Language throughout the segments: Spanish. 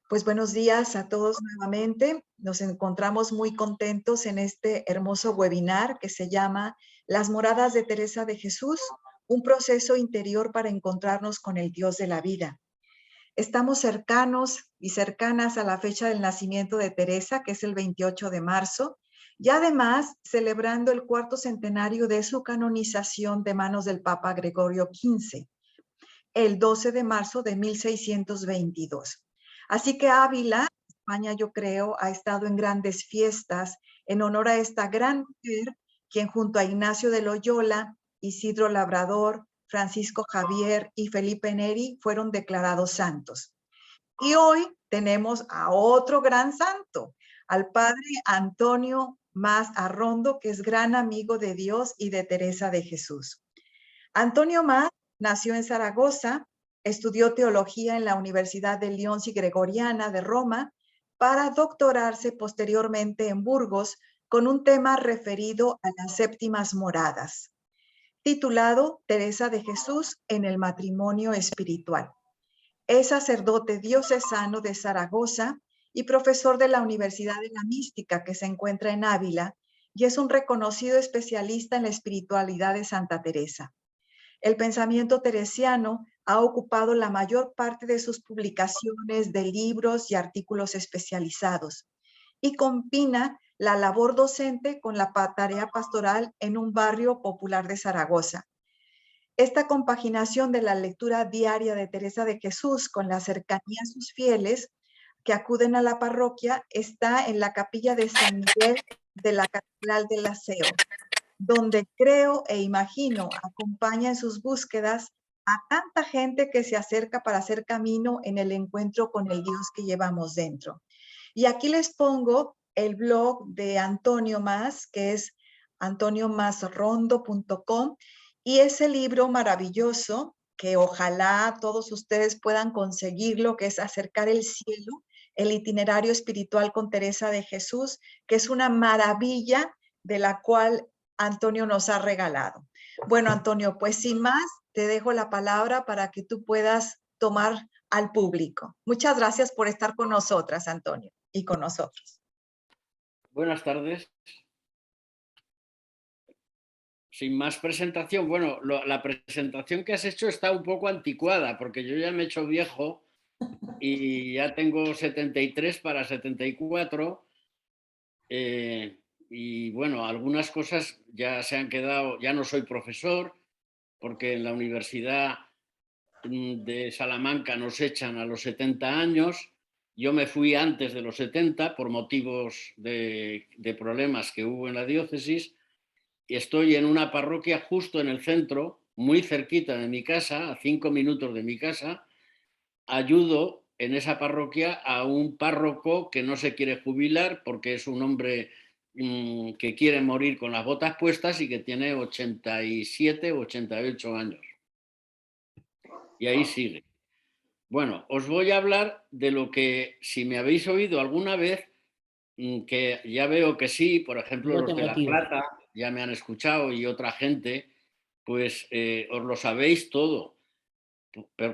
Pues buenos días a todos nuevamente. Nos encontramos muy contentos en este hermoso webinar que se llama Las moradas de Teresa de Jesús, un proceso interior para encontrarnos con el Dios de la vida. Estamos cercanos y cercanas a la fecha del nacimiento de Teresa, que es el 28 de marzo, y además celebrando el cuarto centenario de su canonización de manos del Papa Gregorio XV, el 12 de marzo de 1622. Así que Ávila, España, yo creo, ha estado en grandes fiestas en honor a esta gran mujer, quien junto a Ignacio de Loyola, Isidro Labrador, Francisco Javier y Felipe Neri fueron declarados santos. Y hoy tenemos a otro gran santo, al padre Antonio Mas Arrondo, que es gran amigo de Dios y de Teresa de Jesús. Antonio Mas nació en Zaragoza, estudió teología en la Universidad de Lyons y Gregoriana de Roma para doctorarse posteriormente en Burgos con un tema referido a las séptimas moradas, titulado Teresa de Jesús en el matrimonio espiritual. Es sacerdote diocesano de Zaragoza y profesor de la Universidad de la Mística que se encuentra en Ávila y es un reconocido especialista en la espiritualidad de Santa Teresa. El pensamiento teresiano ha ocupado la mayor parte de sus publicaciones de libros y artículos especializados y combina la labor docente con la tarea pastoral en un barrio popular de Zaragoza. Esta compaginación de la lectura diaria de Teresa de Jesús con la cercanía a sus fieles que acuden a la parroquia está en la capilla de San Miguel de la Catedral del Aseo, donde creo e imagino acompaña en sus búsquedas a tanta gente que se acerca para hacer camino en el encuentro con el Dios que llevamos dentro. Y aquí les pongo el blog de Antonio Mas, que es antoniomasrondo.com, y ese libro maravilloso que ojalá todos ustedes puedan conseguirlo, que es Acercar el Cielo, el itinerario espiritual con Teresa de Jesús, que es una maravilla de la cual Antonio nos ha regalado. Bueno, Antonio, pues sin más, te dejo la palabra para que tú puedas tomar al público. Muchas gracias por estar con nosotras, Antonio, y con nosotros. Buenas tardes. Sin más presentación, bueno, la presentación que has hecho está un poco anticuada porque yo ya me he hecho viejo y ya tengo 73 para 74 y bueno, algunas cosas ya se han quedado, ya no soy profesor porque en la Universidad de Salamanca nos echan a los 70 años. Yo me fui antes de los 70 por motivos de problemas que hubo en la diócesis y estoy en una parroquia justo en el centro, muy cerquita de mi casa, a 5 minutos de mi casa. Ayudo en esa parroquia a un párroco que no se quiere jubilar porque es un hombre que quiere morir con las botas puestas y que tiene 87 o 88 años. Y ahí sigue. Bueno, os voy a hablar de lo que, si me habéis oído alguna vez, que ya veo que sí, por ejemplo, los de La Plata ya me han escuchado y otra gente, pues os lo sabéis todo,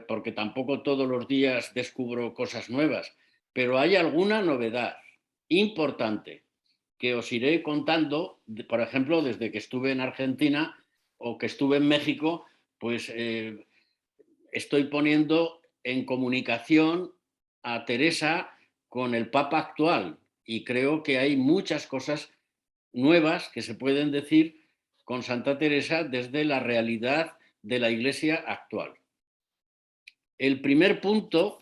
porque tampoco todos los días descubro cosas nuevas, pero hay alguna novedad importante que os iré contando, por ejemplo, desde que estuve en Argentina o que estuve en México, pues estoy poniendo en comunicación a Teresa con el Papa actual y creo que hay muchas cosas nuevas que se pueden decir con Santa Teresa desde la realidad de la Iglesia actual. El primer punto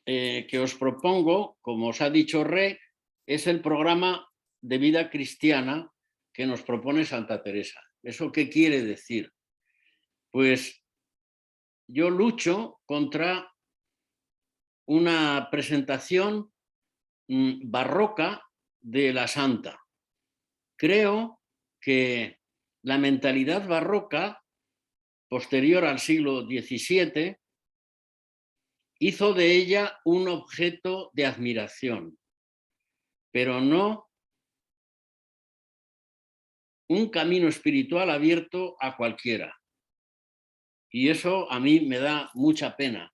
que os propongo, como os ha dicho Re, es el programa de vida cristiana que nos propone Santa Teresa. ¿Eso qué quiere decir? Pues yo lucho contra una presentación barroca de la santa. Creo que la mentalidad barroca, posterior al siglo XVII, hizo de ella un objeto de admiración, pero no un camino espiritual abierto a cualquiera. Y eso a mí me da mucha pena,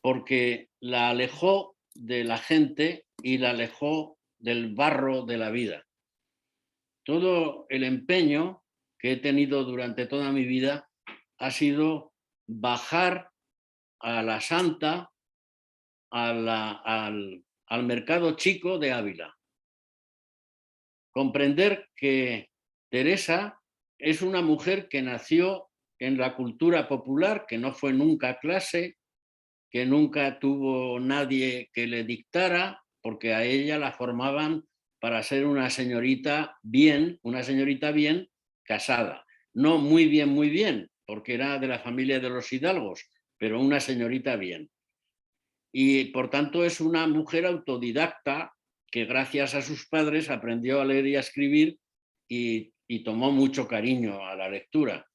porque la alejó de la gente y la alejó del barro de la vida. Todo el empeño que he tenido durante toda mi vida ha sido bajar a la santa al mercado chico de Ávila. Comprender que Teresa es una mujer que nació en la cultura popular, que no fue nunca clase, que nunca tuvo nadie que le dictara, porque a ella la formaban para ser una señorita bien casada. No muy bien, porque era de la familia de los hidalgos, pero una señorita bien. Y por tanto es una mujer autodidacta que gracias a sus padres aprendió a leer y a escribir y tomó mucho cariño a la lectura.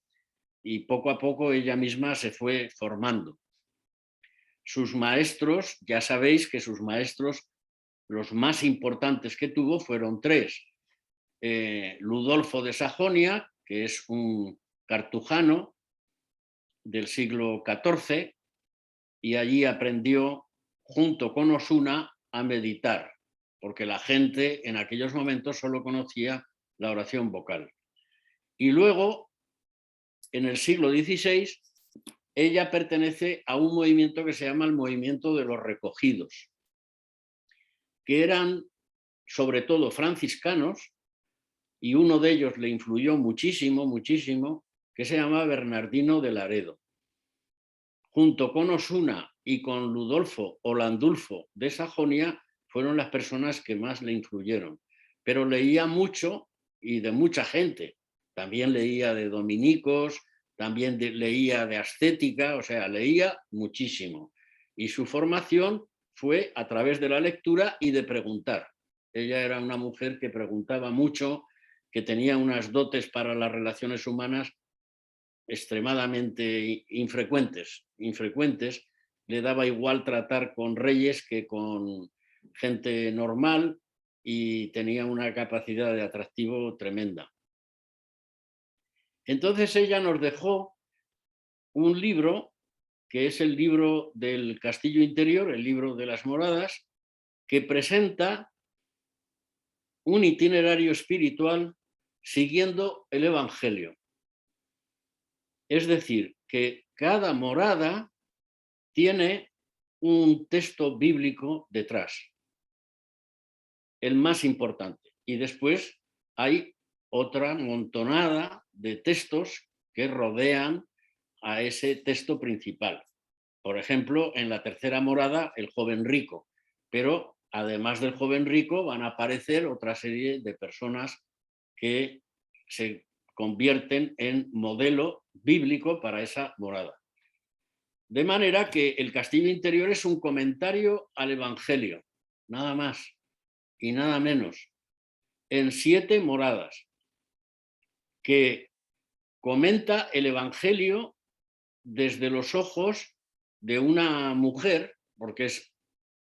Y poco a poco ella misma se fue formando. Sus maestros, ya sabéis que sus maestros, los más importantes que tuvo fueron tres. Ludolfo de Sajonia, que es un cartujano del siglo XIV, y allí aprendió junto con Osuna a meditar, porque la gente en aquellos momentos solo conocía la oración vocal. Y luego, en el siglo XVI, ella pertenece a un movimiento que se llama el movimiento de los recogidos, que eran sobre todo franciscanos, y uno de ellos le influyó muchísimo, que se llama Bernardino de Laredo. Junto con Osuna y con Ludolfo o Landulfo de Sajonia, fueron las personas que más le influyeron. Pero leía mucho y de mucha gente. También leía de dominicos, también leía de ascética, o sea, leía muchísimo. Y su formación fue a través de la lectura y de preguntar. Ella era una mujer que preguntaba mucho, que tenía unas dotes para las relaciones humanas extremadamente infrecuentes. Le daba igual tratar con reyes que con gente normal y tenía una capacidad de atractivo tremenda. Entonces ella nos dejó un libro, que es el libro del Castillo Interior, el libro de las moradas, que presenta un itinerario espiritual siguiendo el Evangelio. Es decir, que cada morada tiene un texto bíblico detrás, el más importante. Y después hay otra montonada de textos que rodean a ese texto principal. Por ejemplo, en la tercera morada, el joven rico. Pero además del joven rico van a aparecer otra serie de personas que se convierten en modelo bíblico para esa morada. De manera que el Castillo Interior es un comentario al Evangelio, nada más y nada menos, en 7 moradas, que comenta el Evangelio desde los ojos de una mujer, porque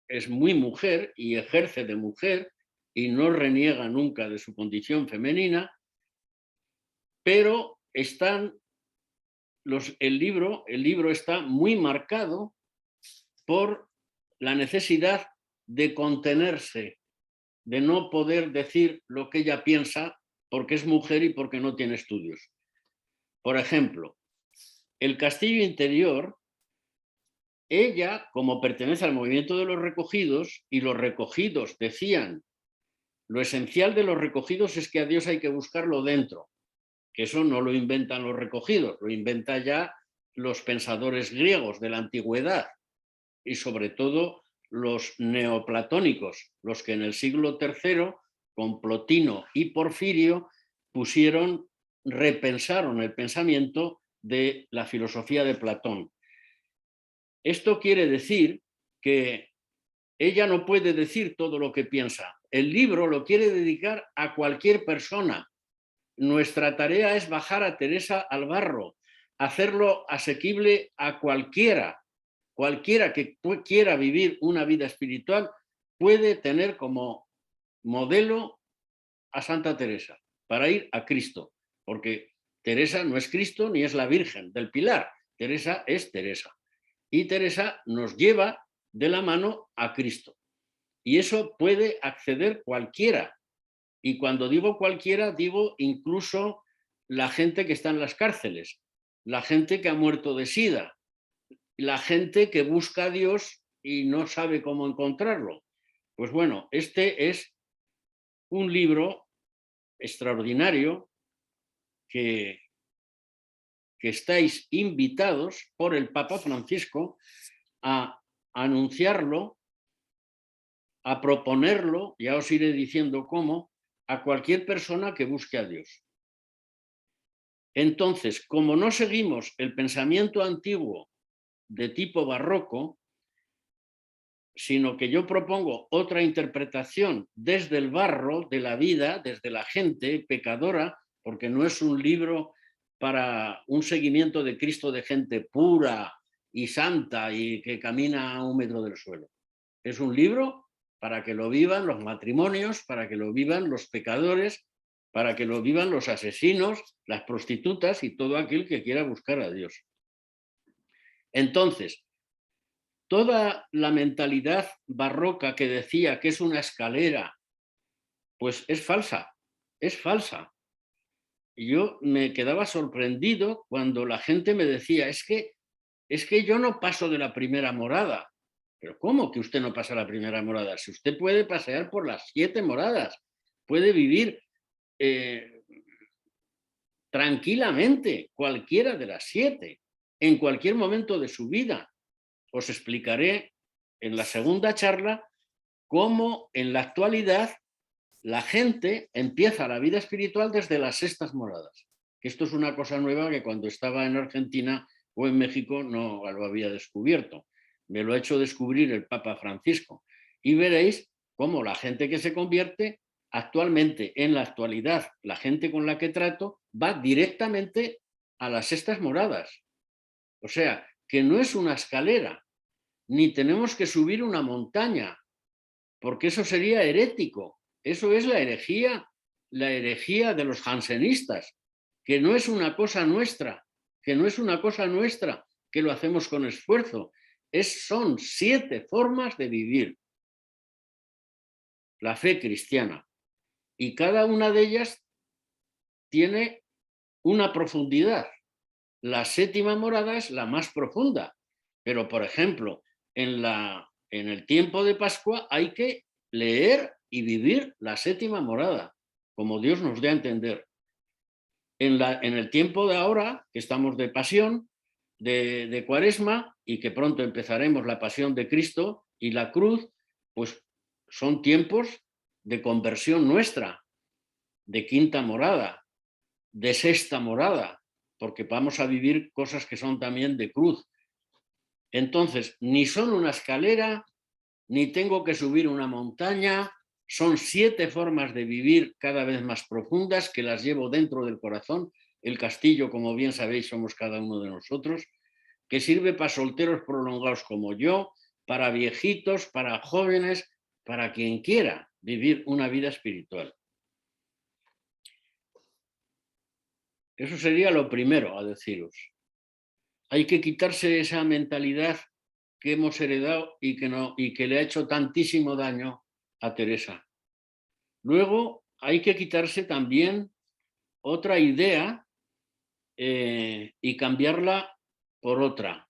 es muy mujer y ejerce de mujer y no reniega nunca de su condición femenina, pero el libro está muy marcado por la necesidad de contenerse, de no poder decir lo que ella piensa porque es mujer y porque no tiene estudios. Por ejemplo, el Castillo Interior, ella, como pertenece al movimiento de los recogidos, y los recogidos decían, lo esencial de los recogidos es que a Dios hay que buscarlo dentro, que eso no lo inventan los recogidos, lo inventan ya los pensadores griegos de la antigüedad y sobre todo los neoplatónicos, los que en el siglo III, con Plotino y Porfirio, repensaron el pensamiento de la filosofía de Platón. Esto quiere decir que ella no puede decir todo lo que piensa. El libro lo quiere dedicar a cualquier persona. Nuestra tarea es bajar a Teresa al barro, hacerlo asequible a cualquiera. Cualquiera que quiera vivir una vida espiritual puede tener como modelo a Santa Teresa para ir a Cristo, porque Teresa no es Cristo ni es la Virgen del Pilar, Teresa es Teresa. Y Teresa nos lleva de la mano a Cristo. Y eso puede acceder cualquiera. Y cuando digo cualquiera, digo incluso la gente que está en las cárceles, la gente que ha muerto de SIDA, la gente que busca a Dios y no sabe cómo encontrarlo. Pues bueno, este es un libro extraordinario que estáis invitados por el Papa Francisco a anunciarlo, a proponerlo, ya os iré diciendo cómo, a cualquier persona que busque a Dios. Entonces, como no seguimos el pensamiento antiguo de tipo barroco, sino que yo propongo otra interpretación desde el barro de la vida, desde la gente pecadora, porque no es un libro para un seguimiento de Cristo de gente pura y santa y que camina a 1 metro del suelo. Es un libro para que lo vivan los matrimonios, para que lo vivan los pecadores, para que lo vivan los asesinos, las prostitutas y todo aquel que quiera buscar a Dios. Entonces, toda la mentalidad barroca que decía que es una escalera, pues es falsa, es falsa. Y yo me quedaba sorprendido cuando la gente me decía, es que yo no paso de la primera morada. Pero ¿cómo que usted no pasa la primera morada? Si usted puede pasear por las 7 moradas, puede vivir tranquilamente cualquiera de las 7, en cualquier momento de su vida. Os explicaré en la segunda charla cómo en la actualidad la gente empieza la vida espiritual desde las 6 moradas. Esto es una cosa nueva que cuando estaba en Argentina o en México no lo había descubierto. Me lo ha hecho descubrir el Papa Francisco. Y veréis cómo la gente que se convierte actualmente, en la actualidad, la gente con la que trato va directamente a las 6 moradas. O sea, que no es una escalera, ni tenemos que subir una montaña, porque eso sería herético. Eso es la herejía de los jansenistas, que no es una cosa nuestra, que no es una cosa nuestra, que lo hacemos con esfuerzo. Son 7 formas de vivir la fe cristiana. Y cada una de ellas tiene una profundidad. La 7ª morada es la más profunda. Pero, por ejemplo, en el tiempo de Pascua hay que leer y vivir la 7ª morada, como Dios nos dé a entender. En el tiempo de ahora, que estamos de pasión, de Cuaresma, y que pronto empezaremos la pasión de Cristo y la cruz, pues son tiempos de conversión nuestra, de 5ª morada, de 6ª morada, porque vamos a vivir cosas que son también de cruz. Entonces, ni son una escalera, ni tengo que subir una montaña, son 7 formas de vivir cada vez más profundas que las llevo dentro del corazón. El castillo, como bien sabéis, somos cada uno de nosotros, que sirve para solteros prolongados como yo, para viejitos, para jóvenes, para quien quiera vivir una vida espiritual. Eso sería lo primero a deciros. Hay que quitarse esa mentalidad que hemos heredado y que le ha hecho tantísimo daño a Teresa. Luego hay que quitarse también otra idea y cambiarla por otra.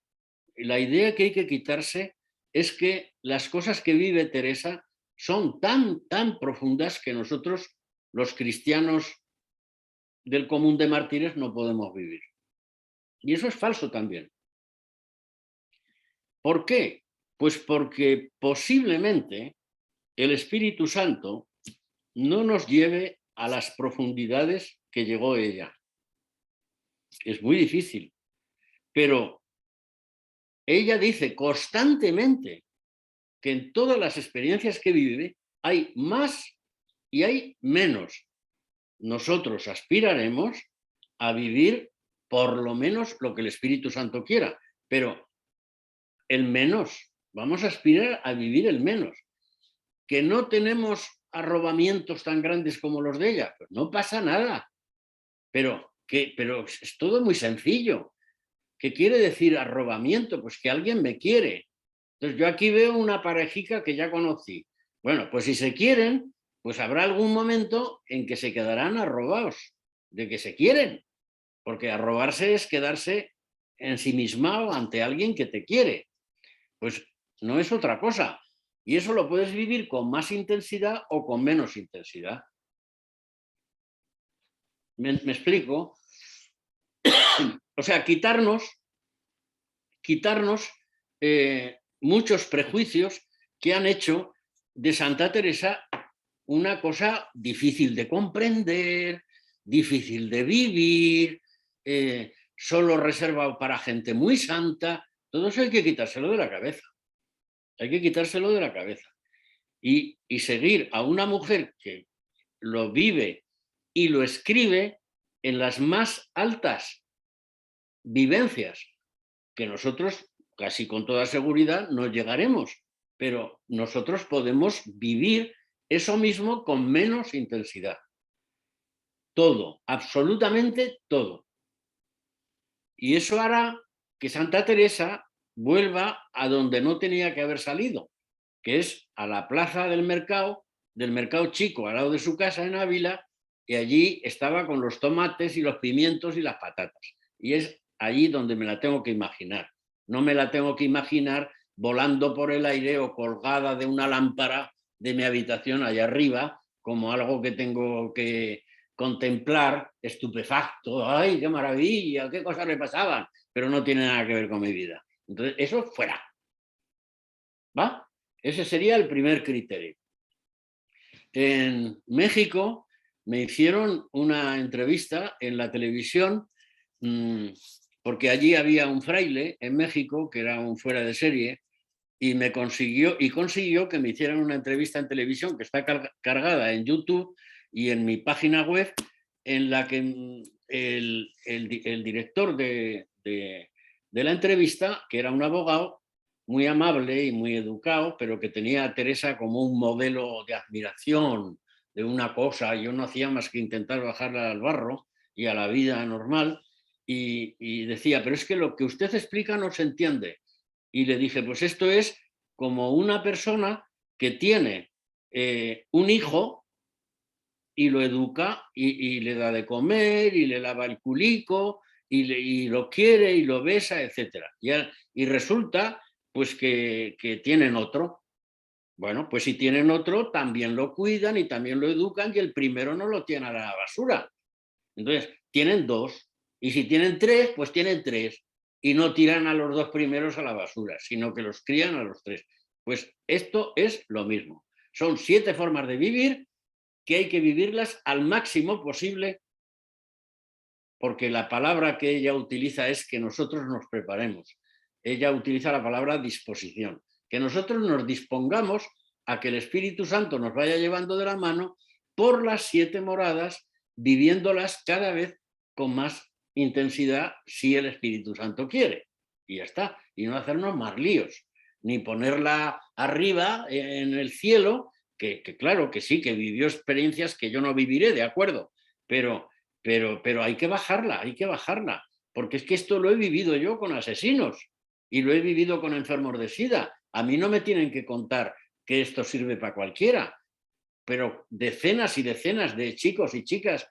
La idea que hay que quitarse es que las cosas que vive Teresa son tan profundas que nosotros, los cristianos del común de mártires, no podemos vivir. Y eso es falso también. ¿Por qué? Pues porque posiblemente el Espíritu Santo no nos lleve a las profundidades que llegó ella. Es muy difícil, pero ella dice constantemente que en todas las experiencias que vive hay más y hay menos. Nosotros aspiraremos a vivir por lo menos lo que el Espíritu Santo quiera, pero el menos, vamos a aspirar a vivir el menos. Que no tenemos arrobamientos tan grandes como los de ella, pues no pasa nada. Pero es todo muy sencillo. ¿Qué quiere decir arrobamiento? Pues que alguien me quiere. Entonces yo aquí veo una parejica que ya conocí. Bueno, pues si se quieren, pues habrá algún momento en que se quedarán arrobados de que se quieren, porque arrobarse es quedarse ensimismado ante alguien que te quiere. Pues no es otra cosa. Y eso lo puedes vivir con más intensidad o con menos intensidad. ¿Me explico? O sea, quitarnos muchos prejuicios que han hecho de Santa Teresa una cosa difícil de comprender, difícil de vivir, solo reservado para gente muy santa. Todo eso hay que quitárselo de la cabeza. Hay que quitárselo de la cabeza. Y seguir a una mujer que lo vive y lo escribe en las más altas vivencias, que nosotros casi con toda seguridad no llegaremos, pero nosotros podemos vivir eso mismo con menos intensidad. Todo, absolutamente todo. Y eso hará que Santa Teresa vuelva a donde no tenía que haber salido, que es a la plaza del mercado chico, al lado de su casa en Ávila, y allí estaba con los tomates y los pimientos y las patatas. Y es allí donde me la tengo que imaginar. No me la tengo que imaginar volando por el aire o colgada de una lámpara de mi habitación allá arriba, como algo que tengo que contemplar estupefacto. ¡Ay, qué maravilla! ¿Qué cosas le pasaban? Pero no tiene nada que ver con mi vida. Entonces, eso fuera. ¿Va? Ese sería el primer criterio. En México me hicieron una entrevista en la televisión porque allí había un fraile en México que era un fuera de serie y consiguió que me hicieran una entrevista en televisión que está cargada en YouTube y en mi página web, en la que el director de la entrevista, que era un abogado muy amable y muy educado, pero que tenía a Teresa como un modelo de admiración de una cosa. Yo no hacía más que intentar bajarla al barro y a la vida normal, y decía, pero es que lo que usted explica no se entiende. Y le dije, pues esto es como una persona que tiene un hijo y lo educa y le da de comer y le lava el culico y lo quiere y lo besa, etc. Y resulta pues que tienen otro. Bueno, pues si tienen otro, también lo cuidan y también lo educan y el primero no lo tiene a la basura. Entonces, tienen dos. Y si tienen tres, pues tienen tres. Y no tiran a los dos primeros a la basura, sino que los crían a los tres. Pues esto es lo mismo. Son 7 formas de vivir que hay que vivirlas al máximo posible, porque la palabra que ella utiliza es que nosotros nos preparemos. Ella utiliza la palabra disposición, que nosotros nos dispongamos a que el Espíritu Santo nos vaya llevando de la mano por las 7 moradas, viviéndolas cada vez con más intensidad si el Espíritu Santo quiere. Y ya está. Y no hacernos más líos, ni ponerla arriba en el cielo, que claro que sí, que vivió experiencias que yo no viviré, de acuerdo, pero hay que bajarla, porque es que esto lo he vivido yo con asesinos y lo he vivido con enfermos de SIDA. A mí no me tienen que contar que esto sirve para cualquiera, pero decenas y decenas de chicos y chicas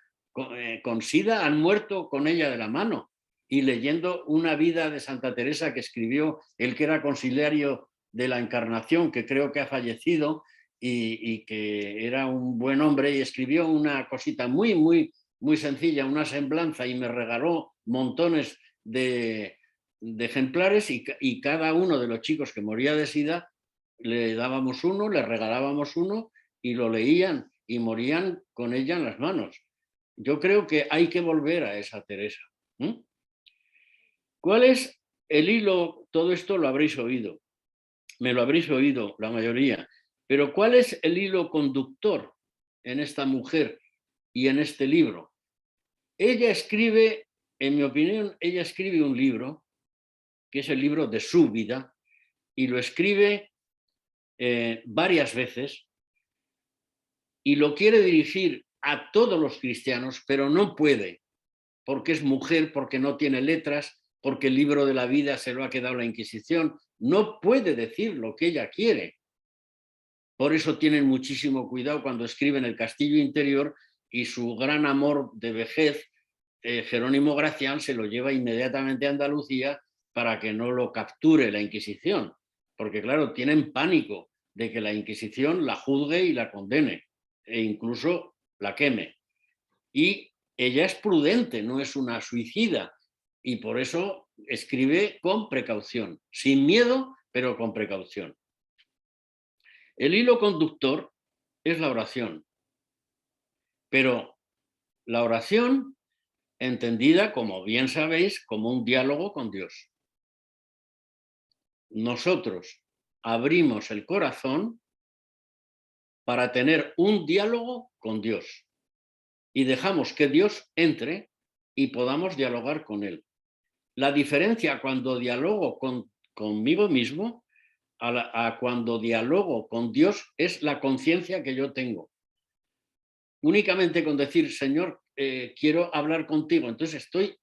con SIDA han muerto con ella de la mano. Y leyendo una vida de Santa Teresa que escribió el que era conciliario de la Encarnación, que creo que ha fallecido y que era un buen hombre, y escribió una cosita muy, muy, muy sencilla, una semblanza, y me regaló montones de ejemplares, y cada uno de los chicos que moría de SIDA le dábamos uno, le regalábamos uno y lo leían y morían con ella en las manos. Yo creo que hay que volver a esa Teresa. ¿Cuál es el hilo? Todo esto lo habréis oído, me lo habréis oído la mayoría, pero ¿cuál es el hilo conductor en esta mujer y en este libro? Ella escribe, en mi opinión, ella escribe un libro, que es el libro de su vida, y lo escribe varias veces, y lo quiere dirigir a todos los cristianos, pero no puede, porque es mujer, porque no tiene letras, porque el libro de la vida se lo ha quedado la Inquisición. No puede decir lo que ella quiere, Por eso tienen muchísimo cuidado cuando escriben El castillo interior, y su gran amor de vejez, Jerónimo Gracián, se lo lleva inmediatamente a Andalucía para que no lo capture la Inquisición, porque claro, tienen pánico de que la Inquisición la juzgue y la condene, e incluso la queme. Y ella es prudente, no es una suicida, y por eso escribe con precaución, sin miedo, pero con precaución. El hilo conductor es la oración, pero la oración entendida, como bien sabéis, como un diálogo con Dios. Nosotros abrimos el corazón para tener un diálogo con Dios y dejamos que Dios entre y podamos dialogar con Él. La diferencia cuando dialogo conmigo mismo a cuando dialogo con Dios es la conciencia que yo tengo. Únicamente con decir, Señor, quiero hablar contigo, entonces estoy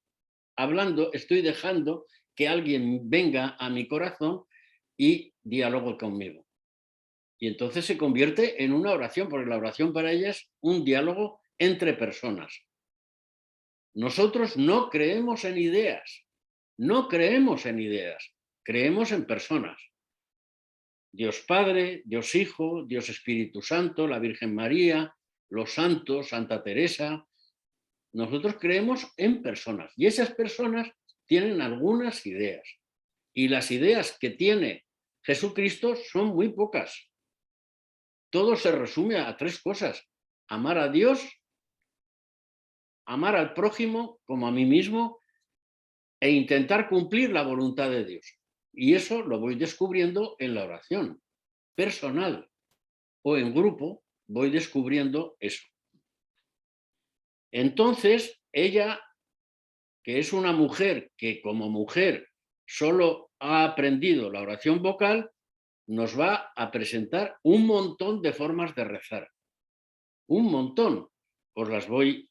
hablando, estoy dejando que alguien venga a mi corazón y dialogue conmigo. Y entonces se convierte en una oración, porque la oración para ella es un diálogo entre personas. Nosotros no creemos en ideas, no creemos en ideas, creemos en personas. Dios Padre, Dios Hijo, Dios Espíritu Santo, la Virgen María, los santos, Santa Teresa. Nosotros creemos en personas y esas personas tienen algunas ideas. Y las ideas que tiene Jesucristo son muy pocas. Todo se resume a 3 cosas: amar a Dios, amar al prójimo como a mí mismo e intentar cumplir la voluntad de Dios. Y eso lo voy descubriendo en la oración personal o en grupo, voy descubriendo eso. Entonces, ella, que es una mujer que como mujer solo ha aprendido la oración vocal, nos va a presentar un montón de formas de rezar. Un montón. Os las voy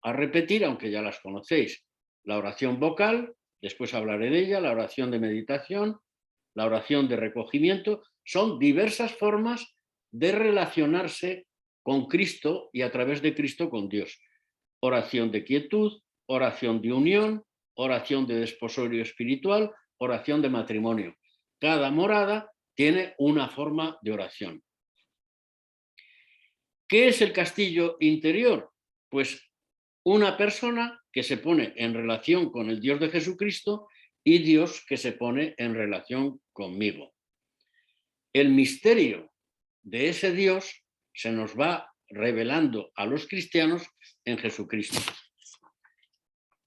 a repetir, aunque ya las conocéis. La oración vocal, después hablaré de ella, la oración de meditación, la oración de recogimiento. Son diversas formas de relacionarse con Cristo y a través de Cristo con Dios. Oración de quietud, oración de unión, oración de desposorio espiritual, oración de matrimonio. Cada morada tiene una forma de oración. ¿Qué es el castillo interior? Pues una persona que se pone en relación con el Dios de Jesucristo y Dios que se pone en relación conmigo. El misterio de ese Dios se nos va revelando a los cristianos en Jesucristo.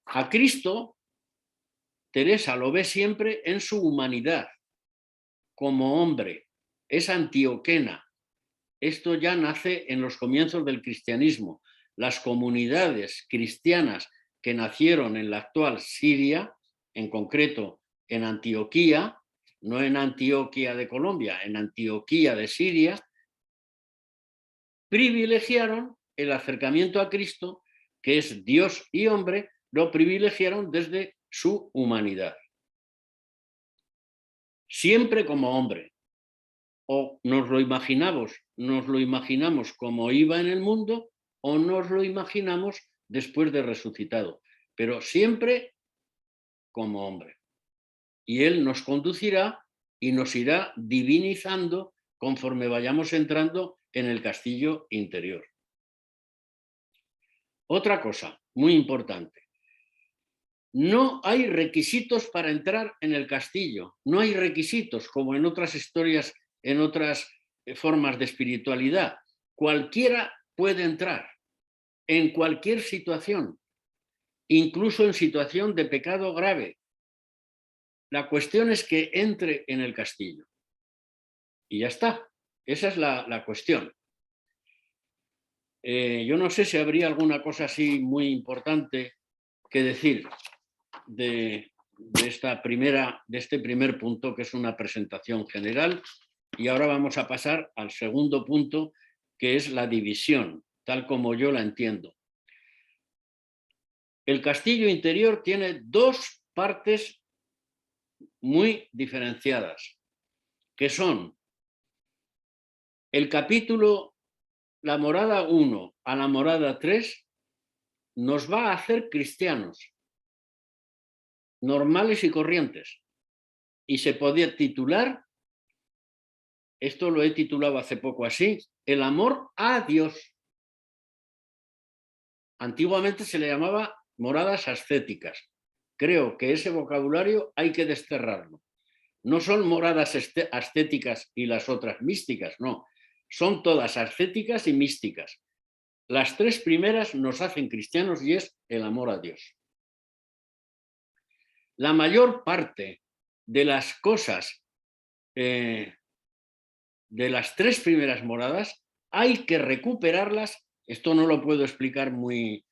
A Cristo, Teresa lo ve siempre en su humanidad, como hombre. Es antioquena. Esto ya nace en los comienzos del cristianismo. Las comunidades cristianas que nacieron en la actual Siria, en concreto en Antioquía, no en Antioquía de Colombia, en Antioquía de Siria, privilegiaron el acercamiento a Cristo, que es Dios y hombre, lo privilegiaron desde su humanidad. Siempre como hombre. O nos lo imaginamos como iba en el mundo, o nos lo imaginamos después de resucitado, pero siempre como hombre. Y Él nos conducirá y nos irá divinizando conforme vayamos entrando en el castillo interior. Otra cosa muy importante. No hay requisitos para entrar en el castillo, no hay requisitos como en otras historias, en otras formas de espiritualidad. Cualquiera puede entrar en cualquier situación, incluso en situación de pecado grave. La cuestión es que entre en el castillo. Y ya está, esa es la cuestión. Yo no sé si habría alguna cosa así muy importante que decir de este primer punto, que es una presentación general, y ahora vamos a pasar al segundo punto, que es la división, tal como yo la entiendo. El castillo interior tiene 2 partes muy diferenciadas, que son el capítulo, la morada 1 a la morada 3, nos va a hacer cristianos, normales y corrientes. Y se podía titular, esto lo he titulado hace poco así, el amor a Dios. Antiguamente se le llamaba moradas ascéticas. Creo que ese vocabulario hay que desterrarlo. No son moradas ascéticas y las otras místicas, no. Son todas ascéticas y místicas. Las tres primeras nos hacen cristianos y es el amor a Dios. La mayor parte de las cosas de las tres primeras moradas hay que recuperarlas. Esto no lo puedo explicar muy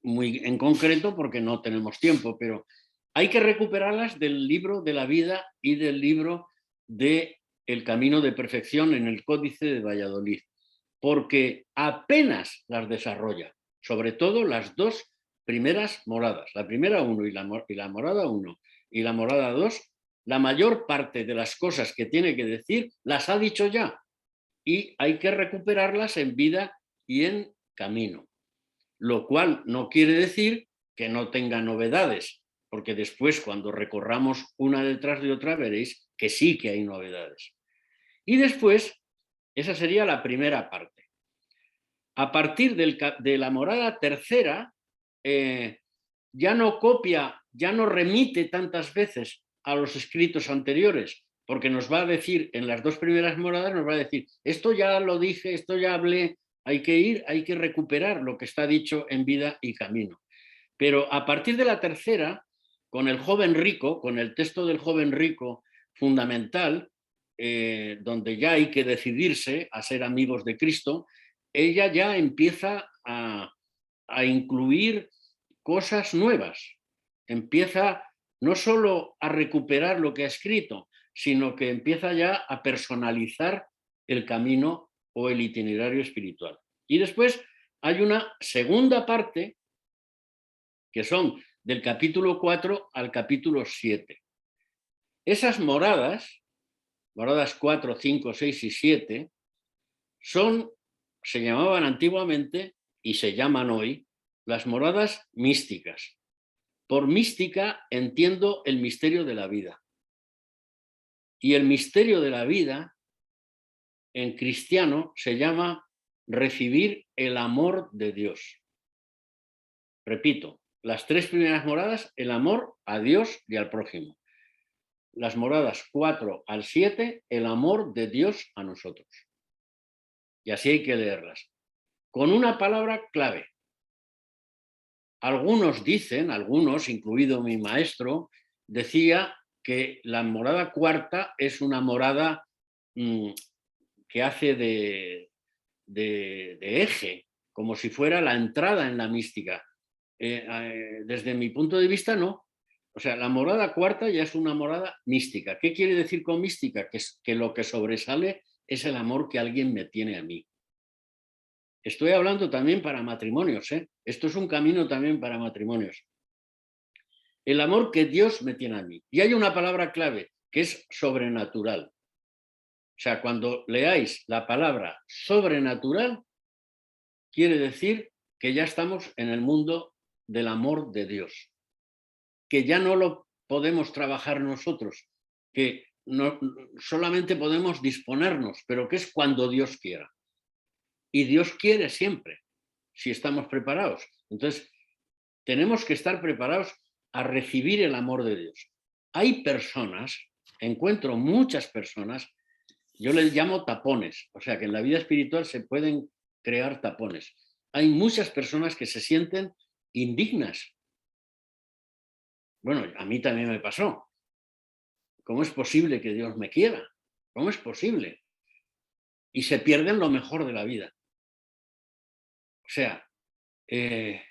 en concreto porque no tenemos tiempo, pero hay que recuperarlas del libro de la vida y del libro de El Camino de Perfección en el Códice de Valladolid, porque apenas las desarrolla, sobre todo las dos primeras moradas, la primera 1 y la morada 1 y la morada 2, la mayor parte de las cosas que tiene que decir las ha dicho ya y hay que recuperarlas en vida y en camino. Lo cual no quiere decir que no tenga novedades, porque después cuando recorramos una detrás de otra veréis que sí que hay novedades. Y después, esa sería la primera parte. A partir de la morada tercera, ya no copia, ya no remite tantas veces a los escritos anteriores, porque nos va a decir, en las dos primeras moradas nos va a decir, esto ya lo dije, esto ya hablé, hay que recuperar lo que está dicho en vida y camino. Pero a partir de la tercera, con el joven rico, con el texto del joven rico fundamental, donde ya hay que decidirse a ser amigos de Cristo, ella ya empieza a incluir cosas nuevas. Empieza no solo a recuperar lo que ha escrito, sino que empieza ya a personalizar el camino o el itinerario espiritual. Y después hay una segunda parte, que son del capítulo 4 al capítulo 7. Esas moradas 4, 5, 6 y 7, se llamaban antiguamente y se llaman hoy las moradas místicas. Por mística entiendo el misterio de la vida. Y el misterio de la vida en cristiano se llama recibir el amor de Dios. Repito, las tres primeras moradas, el amor a Dios y al prójimo. Las moradas 4 al 7, el amor de Dios a nosotros. Y así hay que leerlas. Con una palabra clave. Algunos dicen, incluido mi maestro, decía que la morada cuarta es una morada que hace de eje, como si fuera la entrada en la mística. Desde mi punto de vista, no. O sea, la morada cuarta ya es una morada mística. ¿Qué quiere decir con mística? Que lo que sobresale es el amor que alguien me tiene a mí. Estoy hablando también para matrimonios, ¿eh? Esto es un camino también para matrimonios. El amor que Dios me tiene a mí. Y hay una palabra clave, que es sobrenatural. O sea, cuando leáis la palabra sobrenatural, quiere decir que ya estamos en el mundo del amor de Dios. Que ya no lo podemos trabajar nosotros, que no, solamente podemos disponernos, pero que es cuando Dios quiera. Y Dios quiere siempre, si estamos preparados. Entonces, tenemos que estar preparados a recibir el amor de Dios. Hay personas, encuentro muchas personas, yo les llamo tapones, o sea que en la vida espiritual se pueden crear tapones. Hay muchas personas que se sienten indignas. Bueno, a mí también me pasó. ¿Cómo es posible que Dios me quiera? ¿Cómo es posible? Y se pierden lo mejor de la vida. O sea, que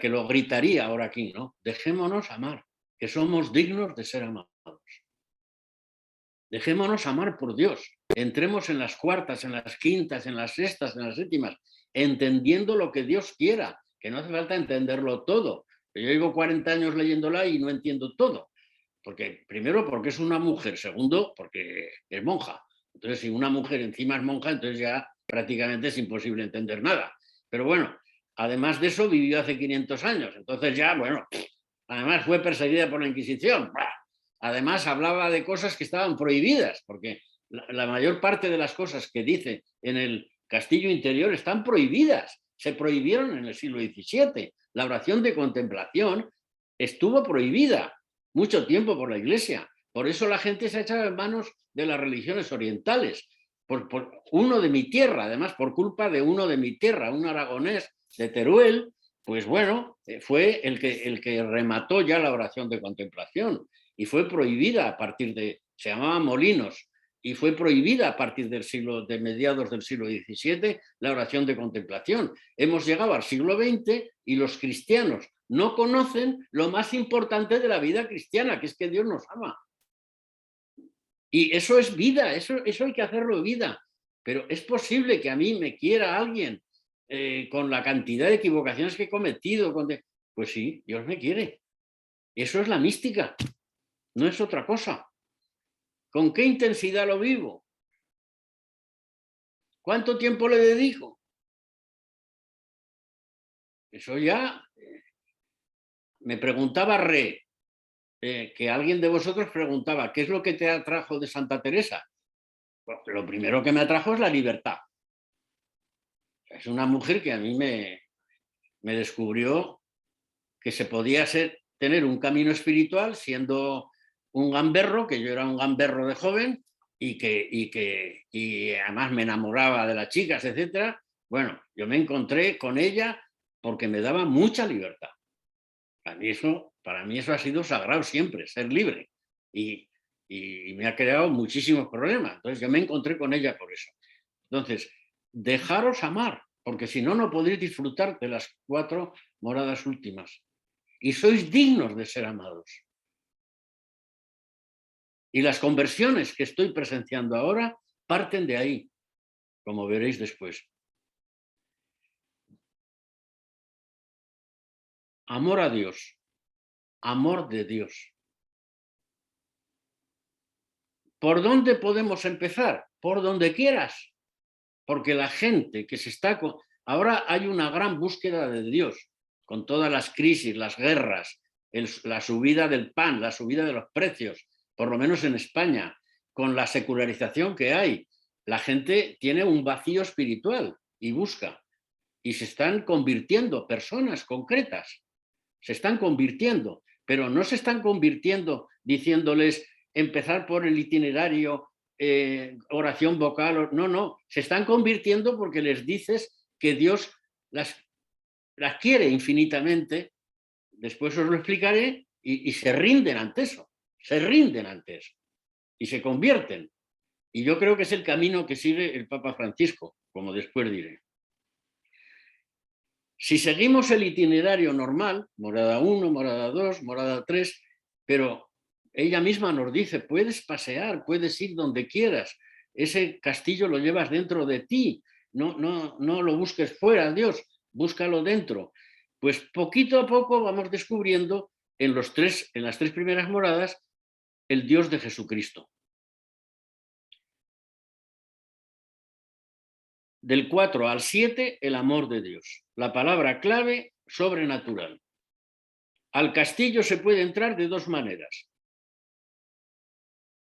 lo gritaría ahora aquí, ¿no? Dejémonos amar, que somos dignos de ser amados. Dejémonos amar por Dios. Entremos en las cuartas, en las quintas, en las sextas, en las séptimas, entendiendo lo que Dios quiera, que no hace falta entenderlo todo. Yo llevo 40 años leyéndola y no entiendo todo. Porque, primero, porque es una mujer. Segundo, porque es monja. Entonces, si una mujer encima es monja, entonces ya prácticamente es imposible entender nada. Pero bueno, además de eso, vivió hace 500 años. Entonces ya, bueno, además fue perseguida por la Inquisición. Además, hablaba de cosas que estaban prohibidas, porque la mayor parte de las cosas que dice en el Castillo Interior están prohibidas. Se prohibieron en el siglo XVII. La oración de contemplación estuvo prohibida mucho tiempo por la Iglesia. Por eso la gente se ha echado en manos de las religiones orientales. Por uno de mi tierra, además, por culpa de uno de mi tierra, un aragonés de Teruel, pues bueno, fue el que remató ya la oración de contemplación y fue prohibida a partir de, se llamaba Molinos, y fue prohibida a partir de mediados del siglo XVII la oración de contemplación. Hemos llegado al siglo XX y los cristianos no conocen lo más importante de la vida cristiana, que es que Dios nos ama. Y eso es vida, eso hay que hacerlo vida. Pero es posible que a mí me quiera alguien con la cantidad de equivocaciones que he cometido. Pues sí, Dios me quiere. Eso es la mística, no es otra cosa. ¿Con qué intensidad lo vivo? ¿Cuánto tiempo le dedico? Eso ya me preguntaba que alguien de vosotros preguntaba, ¿qué es lo que te atrajo de Santa Teresa? Pues lo primero que me atrajo es la libertad. Es una mujer que a mí me descubrió que se podía tener un camino espiritual siendo un gamberro, que yo era un gamberro de joven y además me enamoraba de las chicas, etcétera. Bueno, yo me encontré con ella porque me daba mucha libertad. Para mí eso ha sido sagrado siempre, ser libre. Y me ha creado muchísimos problemas. Entonces yo me encontré con ella por eso. Entonces, dejaros amar, porque si no, no podréis disfrutar de las 4 moradas últimas. Y sois dignos de ser amados. Y las conversiones que estoy presenciando ahora parten de ahí, como veréis después. Amor a Dios, amor de Dios. ¿Por dónde podemos empezar? Por donde quieras. Porque la gente que se está... Ahora hay una gran búsqueda de Dios, con todas las crisis, las guerras, la subida del pan, la subida de los precios, por lo menos en España, con la secularización que hay. La gente tiene un vacío espiritual y busca. Y se están convirtiendo personas concretas. Se están convirtiendo, pero no se están convirtiendo diciéndoles empezar por el itinerario, oración vocal. No, se están convirtiendo porque les dices que Dios las quiere infinitamente, después os lo explicaré, y se rinden ante eso, y se convierten. Y yo creo que es el camino que sigue el Papa Francisco, como después diré. Si seguimos el itinerario normal, morada 1, morada 2, morada 3, pero ella misma nos dice, puedes pasear, puedes ir donde quieras, ese castillo lo llevas dentro de ti, no lo busques fuera, Dios, búscalo dentro. Pues poquito a poco vamos descubriendo en las 3 primeras moradas el Dios de Jesucristo. Del 4 al 7, el amor de Dios. La palabra clave, sobrenatural. Al castillo se puede entrar de 2 maneras.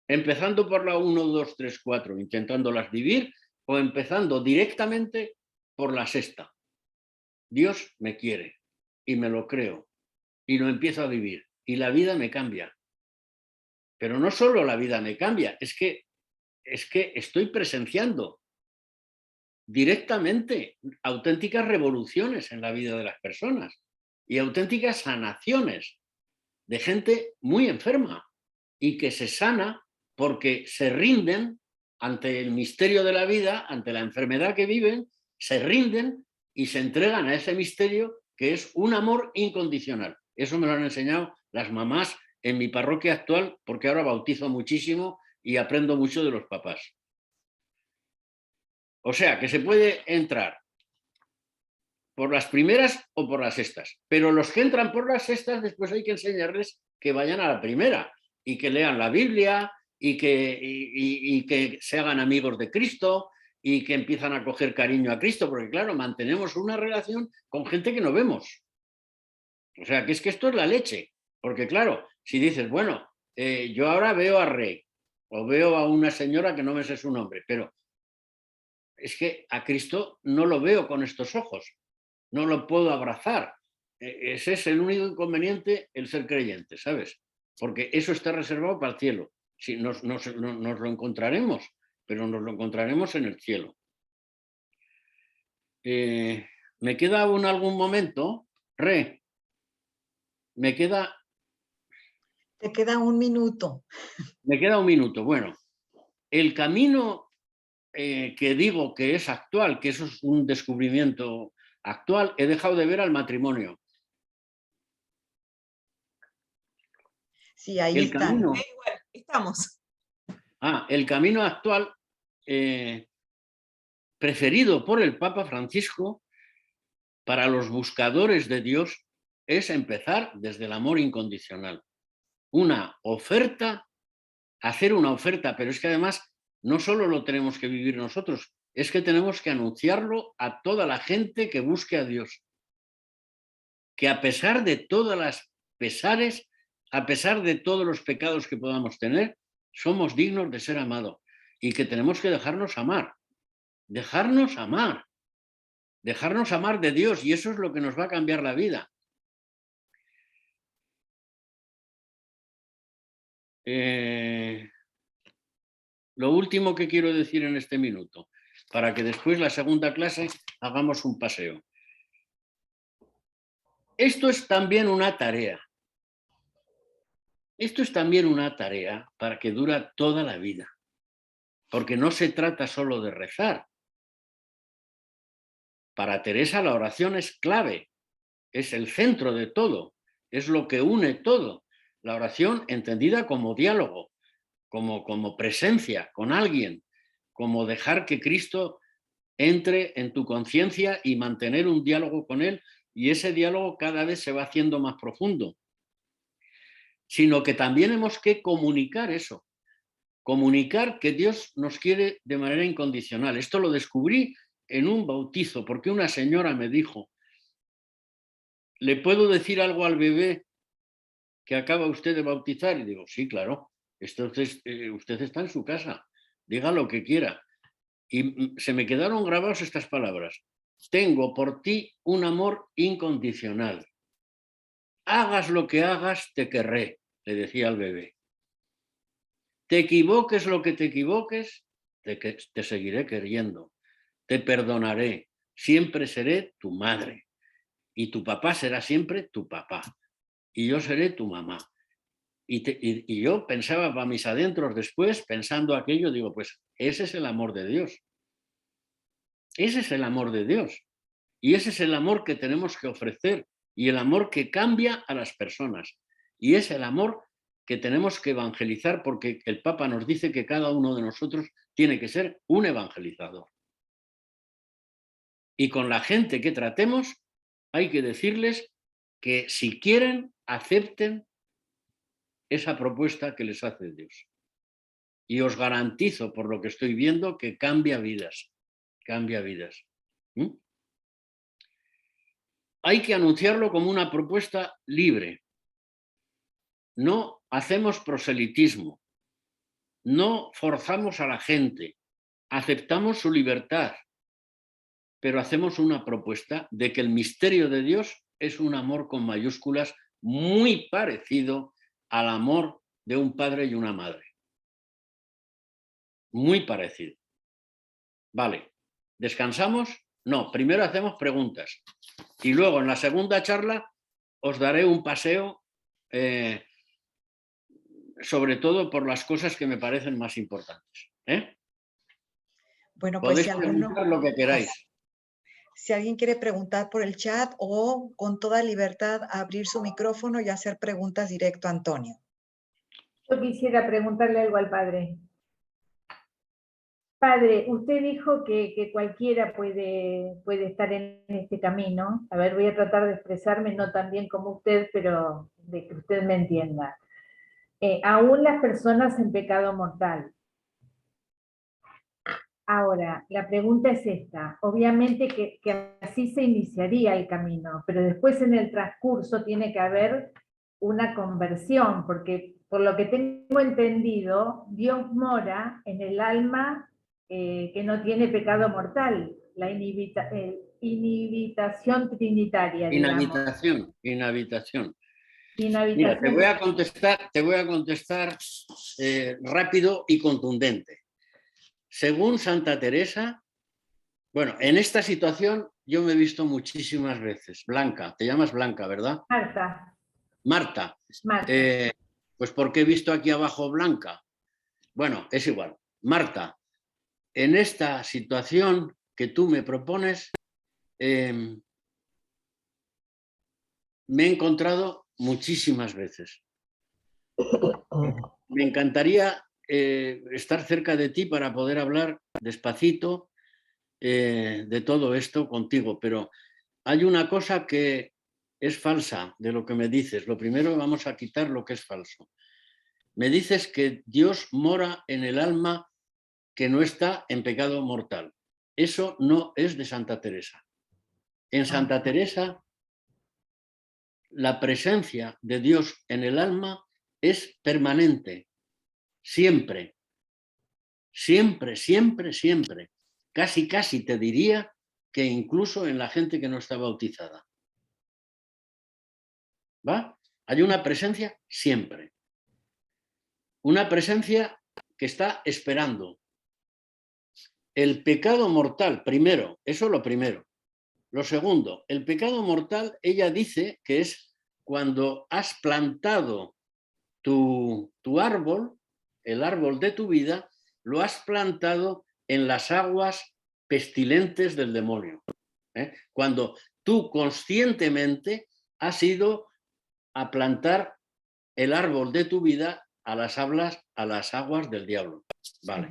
Empezando por la 1, 2, 3, 4, intentándolas vivir, o empezando directamente por la 6ª. Dios me quiere y me lo creo y lo empiezo a vivir y la vida me cambia. Pero no solo la vida me cambia, es que estoy presenciando directamente auténticas revoluciones en la vida de las personas y auténticas sanaciones de gente muy enferma y que se sana porque se rinden ante el misterio de la vida, ante la enfermedad que viven, se rinden y se entregan a ese misterio que es un amor incondicional. Eso me lo han enseñado las mamás en mi parroquia actual, porque ahora bautizo muchísimo y aprendo mucho de los papás. O sea, que se puede entrar por las primeras o por las 6ª, pero los que entran por las 6ª después hay que enseñarles que vayan a la primera y que lean la Biblia y que se hagan amigos de Cristo y que empiezan a coger cariño a Cristo, porque claro, mantenemos una relación con gente que no vemos. O sea, que es que esto es la leche, porque claro, si dices, bueno, yo ahora veo a Rey o veo a una señora que no me sé su nombre, pero es que a Cristo no lo veo con estos ojos, no lo puedo abrazar. Ese es el único inconveniente, el ser creyente, ¿sabes? Porque eso está reservado para el cielo. Si nos lo encontraremos, pero nos lo encontraremos en el cielo. ¿Me queda aún algún momento? Me queda... Te queda un minuto. Me queda un minuto. Bueno, el camino que digo que es actual, que eso es un descubrimiento actual, he dejado de ver al matrimonio. Sí, ahí El están. camino, Igual, estamos. el camino actual preferido por el Papa Francisco para los buscadores de Dios es empezar desde el amor incondicional. Una oferta, hacer una oferta, pero es que además no solo lo tenemos que vivir nosotros, es que tenemos que anunciarlo a toda la gente que busque a Dios. Que a pesar de todas las pesares, a pesar de todos los pecados que podamos tener, somos dignos de ser amados y que tenemos que dejarnos amar de Dios, y eso es lo que nos va a cambiar la vida. Lo último que quiero decir en este minuto, para que después la segunda clase hagamos un paseo. Esto es también una tarea. Esto es también una tarea para que dura toda la vida, porque no se trata solo de rezar. Para Teresa la oración es clave, es el centro de todo, es lo que une todo. La oración entendida como diálogo, como presencia con alguien, como dejar que Cristo entre en tu conciencia y mantener un diálogo con Él, y ese diálogo cada vez se va haciendo más profundo. Sino que también hemos que comunicar eso, comunicar que Dios nos quiere de manera incondicional. Esto lo descubrí en un bautizo, porque una señora me dijo, ¿le puedo decir algo al bebé que acaba usted de bautizar? Y digo, sí, claro, entonces usted está en su casa, diga lo que quiera. Y se me quedaron grabadas estas palabras. Tengo por ti un amor incondicional. Hagas lo que hagas, te querré, le decía al bebé. Te equivoques lo que te equivoques, te seguiré queriendo. Te perdonaré. Siempre seré tu madre. Y tu papá será siempre tu papá. Y yo seré tu mamá. Y yo pensaba para mis adentros después, pensando aquello, digo, pues ese es el amor de Dios. Ese es el amor de Dios. Y ese es el amor que tenemos que ofrecer. Y el amor que cambia a las personas. Y es el amor que tenemos que evangelizar, porque el Papa nos dice que cada uno de nosotros tiene que ser un evangelizador. Y con la gente que tratemos hay que decirles que si quieren, acepten esa propuesta que les hace Dios. Y os garantizo, por lo que estoy viendo, que cambia vidas. Cambia vidas. Hay que anunciarlo como una propuesta libre. No hacemos proselitismo. No forzamos a la gente. Aceptamos su libertad. Pero hacemos una propuesta de que el misterio de Dios es un amor con mayúsculas muy parecido al amor de un padre y una madre. Muy parecido. Vale, ¿descansamos? No, primero hacemos preguntas. Y luego en la segunda charla os daré un paseo, sobre todo por las cosas que me parecen más importantes. Bueno, pues podéis preguntar lo que queráis. Si alguien quiere preguntar por el chat o con toda libertad abrir su micrófono y hacer preguntas directo a Antonio. Yo quisiera preguntarle algo al padre. Padre, usted dijo que cualquiera puede estar en este camino. A ver, voy a tratar de expresarme no tan bien como usted, pero de que usted me entienda. aún las personas en pecado mortal. Ahora, la pregunta es esta. Obviamente que así se iniciaría el camino, pero después en el transcurso tiene que haber una conversión, porque por lo que tengo entendido, Dios mora en el alma que no tiene pecado mortal, la inhabitación trinitaria, digamos. Inhabitación. Mira, Inhabitación. te voy a contestar rápido y contundente. Según Santa Teresa, bueno, en esta situación yo me he visto muchísimas veces. Blanca, te llamas Blanca, ¿verdad? Marta. Marta. Marta. Pues ¿por qué he visto aquí abajo Blanca? Bueno, es igual. Marta, en esta situación que tú me propones, me he encontrado muchísimas veces. Me encantaría estar cerca de ti para poder hablar despacito de todo esto contigo, pero hay una cosa que es falsa de lo que me dices. Lo primero, vamos a quitar lo que es falso. Me dices que Dios mora en el alma que no está en pecado mortal. Eso no es de Santa Teresa. En Santa Teresa, la presencia de Dios en el alma es permanente, siempre, siempre, siempre, siempre. Casi, casi te diría que incluso en la gente que no está bautizada. ¿Va? Hay una presencia siempre. Una presencia que está esperando. El pecado mortal, primero, eso lo primero. Lo segundo, el pecado mortal, ella dice que es cuando has plantado tu árbol, el árbol de tu vida, lo has plantado en las aguas pestilentes del demonio. Cuando tú conscientemente has ido a plantar el árbol de tu vida a las aguas del diablo. Vale.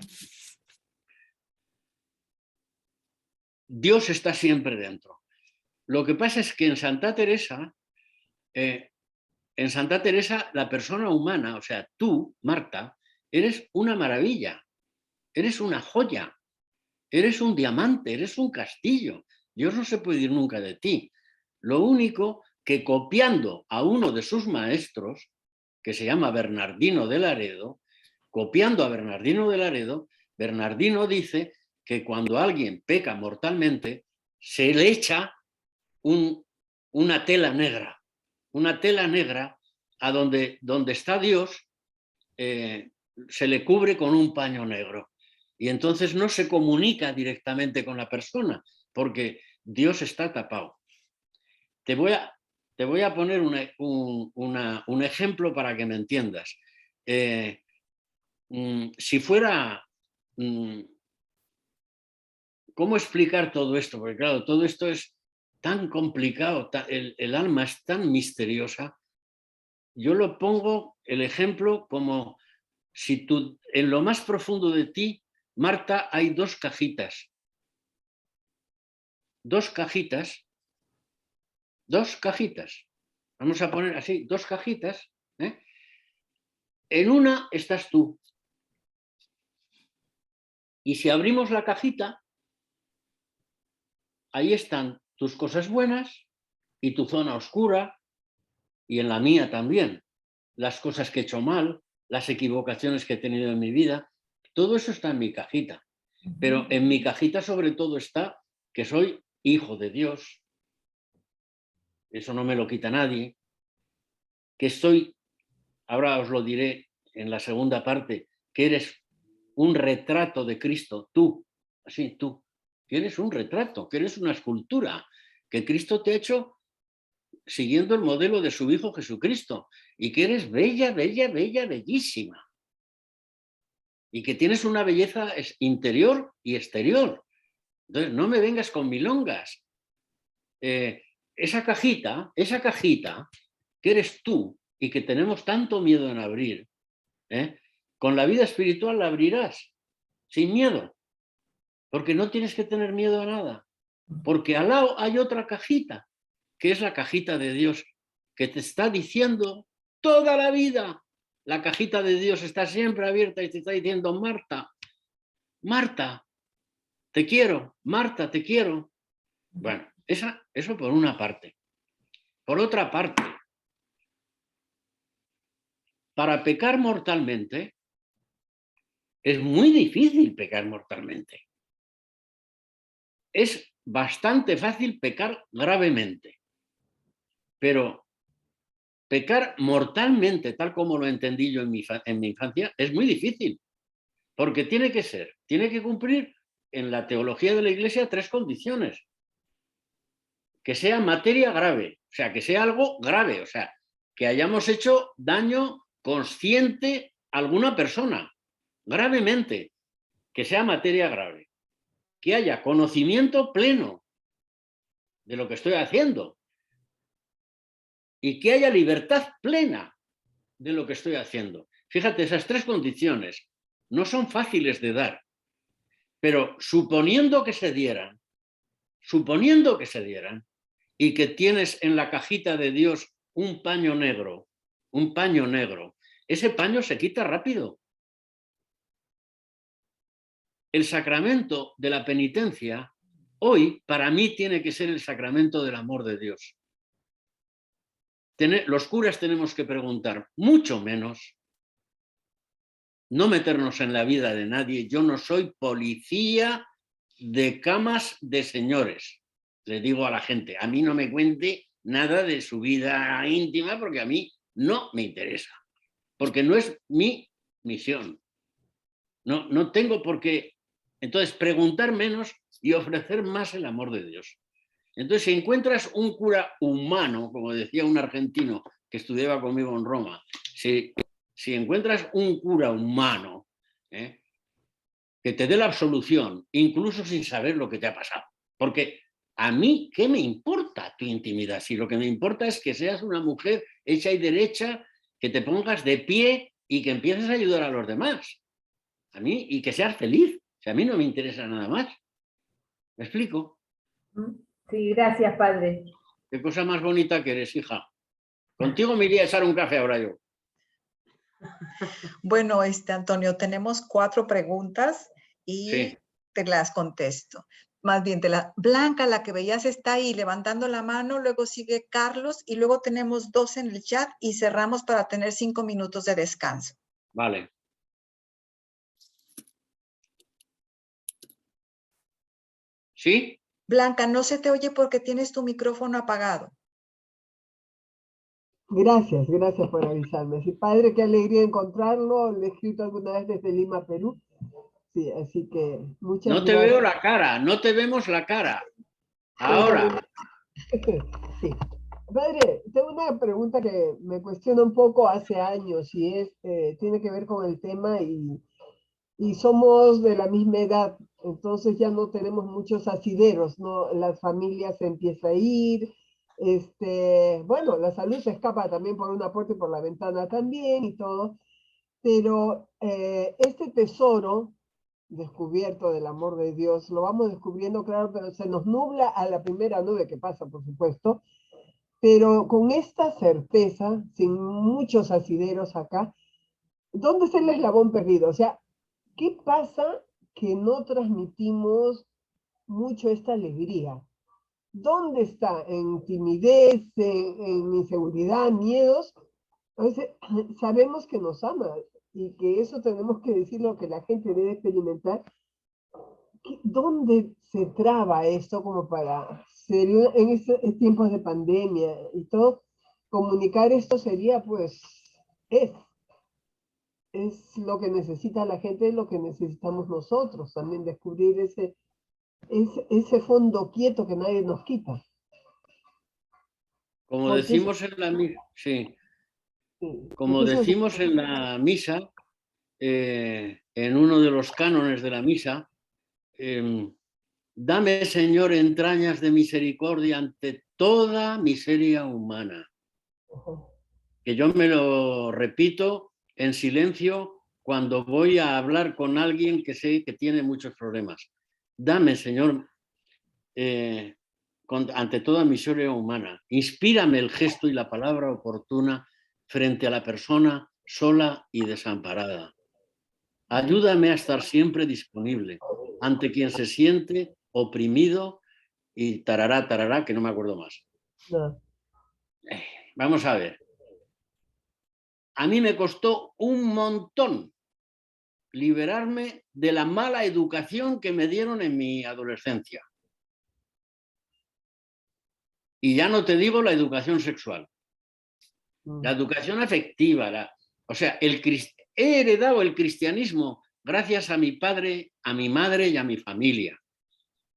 Dios está siempre dentro. Lo que pasa es que en Santa Teresa, la persona humana, o sea, tú, Marta, eres una maravilla, eres una joya, eres un diamante, eres un castillo. Dios no se puede ir nunca de ti. Lo único que copiando a uno de sus maestros, que se llama Bernardino de Laredo, copiando a Bernardino de Laredo, Bernardino dice que cuando alguien peca mortalmente, se le echa una tela negra a donde está Dios, se le cubre con un paño negro. Y entonces no se comunica directamente con la persona, porque Dios está tapado. Te voy a poner un ejemplo para que me entiendas. Si fuera... ¿Cómo explicar todo esto? Porque claro, todo esto es tan complicado, el alma es tan misteriosa. Yo lo pongo el ejemplo como si tú, en lo más profundo de ti, Marta, hay dos cajitas. Dos cajitas. Vamos a poner así, dos cajitas. En una estás tú. Y si abrimos la cajita, ahí están tus cosas buenas y tu zona oscura, y en la mía también, las cosas que he hecho mal, las equivocaciones que he tenido en mi vida, todo eso está en mi cajita. Pero en mi cajita sobre todo está que soy hijo de Dios, eso no me lo quita nadie, que soy, ahora os lo diré en la segunda parte, que eres un retrato de Cristo, tú, así tú, que eres un retrato, que eres una escultura, que Cristo te ha hecho siguiendo el modelo de su Hijo Jesucristo, y que eres bella, bella, bella, bellísima. Y que tienes una belleza interior y exterior. Entonces, no me vengas con milongas. Esa cajita, que eres tú y que tenemos tanto miedo en abrir, con la vida espiritual la abrirás sin miedo, porque no tienes que tener miedo a nada. Porque al lado hay otra cajita, que es la cajita de Dios, que te está diciendo toda la vida, la cajita de Dios está siempre abierta y te está diciendo, Marta, Marta, te quiero, Marta, te quiero. Bueno, eso por una parte. Por otra parte, para pecar mortalmente, es muy difícil pecar mortalmente. Es bastante fácil pecar gravemente, pero pecar mortalmente, tal como lo entendí yo en mi infancia, es muy difícil, porque tiene que cumplir en la teología de la Iglesia 3 condiciones. Que sea materia grave, o sea, que sea algo grave, o sea, que hayamos hecho daño consciente a alguna persona, gravemente, que sea materia grave, que haya conocimiento pleno de lo que estoy haciendo y que haya libertad plena de lo que estoy haciendo. Fíjate, esas 3 condiciones no son fáciles de dar, pero suponiendo que se dieran, y que tienes en la cajita de Dios un paño negro, ese paño se quita rápido. El sacramento de la penitencia hoy para mí tiene que ser el sacramento del amor de Dios. Los curas tenemos que preguntar mucho menos, no meternos en la vida de nadie. Yo no soy policía de camas de señores. Le digo a la gente, a mí no me cuente nada de su vida íntima porque a mí no me interesa, porque no es mi misión. No tengo por qué. Entonces, preguntar menos y ofrecer más el amor de Dios. Entonces, si encuentras un cura humano, como decía un argentino que estudiaba conmigo en Roma, si encuentras un cura humano que te dé la absolución, incluso sin saber lo que te ha pasado, porque a mí, ¿qué me importa tu intimidad? Si lo que me importa es que seas una mujer hecha y derecha, que te pongas de pie y que empieces a ayudar a los demás. A mí, y que seas feliz. O sea, a mí no me interesa nada más. ¿Me explico? Sí, gracias, padre. Qué cosa más bonita que eres, hija. Contigo me iría a echar un café ahora yo. Bueno, Antonio, tenemos 4 preguntas y Sí. te las contesto. Más bien, Blanca, la que veías, está ahí levantando la mano, luego sigue Carlos y luego tenemos 2 en el chat y cerramos para tener 5 minutos de descanso. Vale. ¿Sí? Blanca, no se te oye porque tienes tu micrófono apagado. Gracias por avisarme. Sí, padre, qué alegría encontrarlo. Le he escrito alguna vez desde Lima, Perú. Sí, así que muchas No te gracias. veo la cara, no te vemos la cara. Ahora. Sí. Padre, tengo una pregunta que me cuestiona un poco hace años y tiene que ver con el tema y somos de la misma edad, entonces ya no tenemos muchos asideros, ¿no? Las familias se empieza a ir, bueno, la salud se escapa también por una puerta y por la ventana también y todo, pero este tesoro descubierto del amor de Dios, lo vamos descubriendo, claro, pero se nos nubla a la primera nube que pasa, por supuesto, pero con esta certeza, sin muchos asideros acá, ¿dónde está el eslabón perdido? O sea, ¿qué pasa que no transmitimos mucho esta alegría? ¿Dónde está? ¿En timidez, en inseguridad, miedos? A veces sabemos que nos ama y que eso tenemos que decir lo que la gente debe experimentar. ¿Dónde se traba esto como para, en estos tiempos de pandemia y todo, comunicar esto sería pues, es lo que necesita la gente, es lo que necesitamos nosotros también, descubrir ese fondo quieto que nadie nos quita. Como Porque decimos en la misa, sí. sí, Como decimos en la misa, en uno de los cánones de la misa, dame, Señor, entrañas de misericordia ante toda miseria humana. Que yo me lo repito en silencio cuando voy a hablar con alguien que sé que tiene muchos problemas. Dame, Señor, ante toda miseria humana, inspírame el gesto y la palabra oportuna frente a la persona sola y desamparada. Ayúdame a estar siempre disponible ante quien se siente oprimido y tarará, tarará, que no me acuerdo más. No. Vamos a ver. A mí me costó un montón liberarme de la mala educación que me dieron en mi adolescencia. Y ya no te digo la educación sexual, la educación afectiva. O sea, he heredado el cristianismo gracias a mi padre, a mi madre y a mi familia.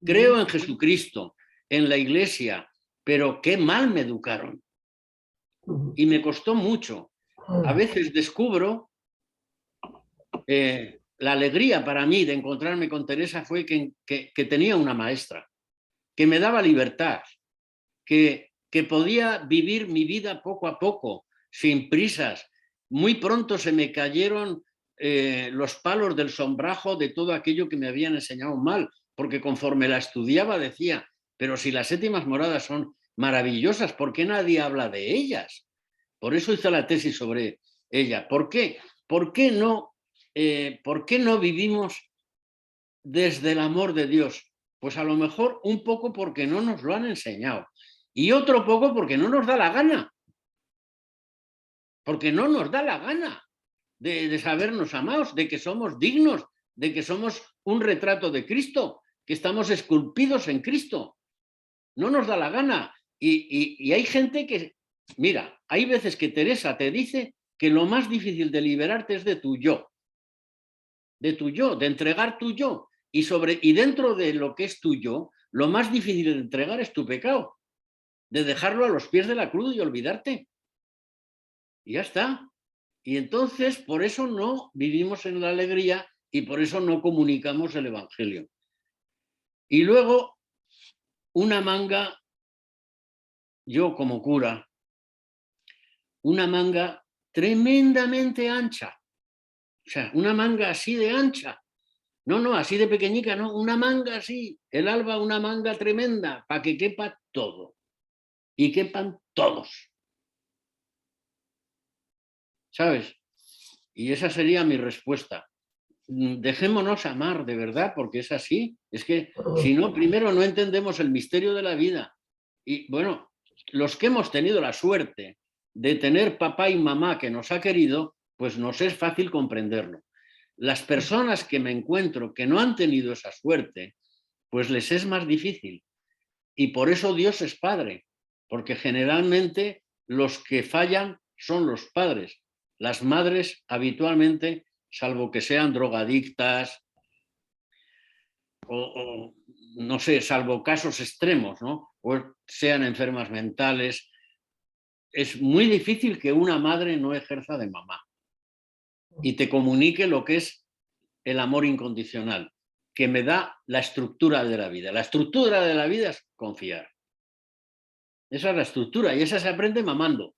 Creo en Jesucristo, en la iglesia, pero qué mal me educaron. Y me costó mucho. A veces descubro, la alegría para mí de encontrarme con Teresa fue que tenía una maestra, que me daba libertad, que podía vivir mi vida poco a poco, sin prisas. Muy pronto se me cayeron los palos del sombrajo de todo aquello que me habían enseñado mal, porque conforme la estudiaba decía, pero si las séptimas moradas son maravillosas, ¿por qué nadie habla de ellas? Por eso hice la tesis sobre ella. ¿Por qué? ¿Por qué no vivimos desde el amor de Dios? Pues a lo mejor un poco porque no nos lo han enseñado y otro poco porque no nos da la gana. Porque no nos da la gana de sabernos amados, de que somos dignos, de que somos un retrato de Cristo, que estamos esculpidos en Cristo. No nos da la gana. Y hay gente que, mira, hay veces que Teresa te dice que lo más difícil de liberarte es de tu yo, de entregar tu yo. Y dentro de lo que es tuyo, lo más difícil de entregar es tu pecado, de dejarlo a los pies de la cruz y olvidarte. Y ya está. Y entonces, por eso no vivimos en la alegría y por eso no comunicamos el Evangelio. Y luego, una manga, yo como cura, una manga tremendamente ancha. O sea, una manga así de ancha. No, así de pequeñica, no, una manga así. El alba, una manga tremenda, para que quepa todo. Y quepan todos. ¿Sabes? Y esa sería mi respuesta. Dejémonos amar de verdad, porque es así. Es que si no, primero no entendemos el misterio de la vida. Y bueno, los que hemos tenido la suerte de tener papá y mamá que nos ha querido, pues nos es fácil comprenderlo. Las personas que me encuentro que no han tenido esa suerte, pues les es más difícil. Y por eso Dios es padre, porque generalmente los que fallan son los padres. Las madres habitualmente, salvo que sean drogadictas o no sé, salvo casos extremos, ¿no? O sean enfermas mentales, es muy difícil que una madre no ejerza de mamá y te comunique lo que es el amor incondicional, que me da la estructura de la vida. La estructura de la vida es confiar. Esa es la estructura y esa se aprende mamando.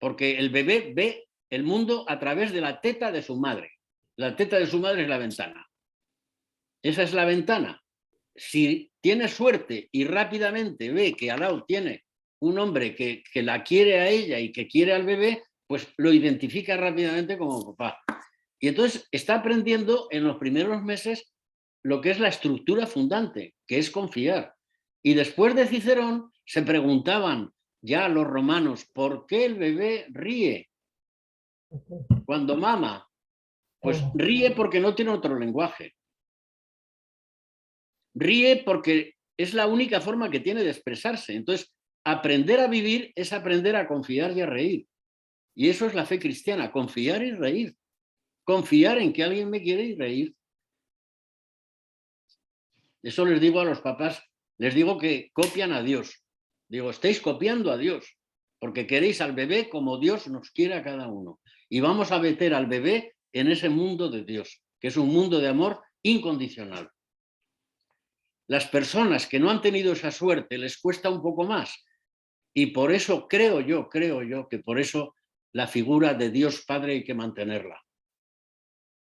Porque el bebé ve el mundo a través de la teta de su madre. La teta de su madre es la ventana. Esa es la ventana. Si tiene suerte y rápidamente ve que al lado tiene un hombre que la quiere a ella y que quiere al bebé, pues lo identifica rápidamente como papá. Y entonces está aprendiendo en los primeros meses lo que es la estructura fundante, que es confiar. Y después de Cicerón se preguntaban ya los romanos, ¿por qué el bebé ríe cuando mama? Pues ríe porque no tiene otro lenguaje. Ríe porque es la única forma que tiene de expresarse. Entonces, aprender a vivir es aprender a confiar y a reír. Y eso es la fe cristiana, confiar y reír. Confiar en que alguien me quiere y reír. Eso les digo a los papás, les digo que copian a Dios. Digo, estáis copiando a Dios, porque queréis al bebé como Dios nos quiere a cada uno. Y vamos a meter al bebé en ese mundo de Dios, que es un mundo de amor incondicional. Las personas que no han tenido esa suerte les cuesta un poco más. Y por eso creo yo que por eso la figura de Dios Padre hay que mantenerla.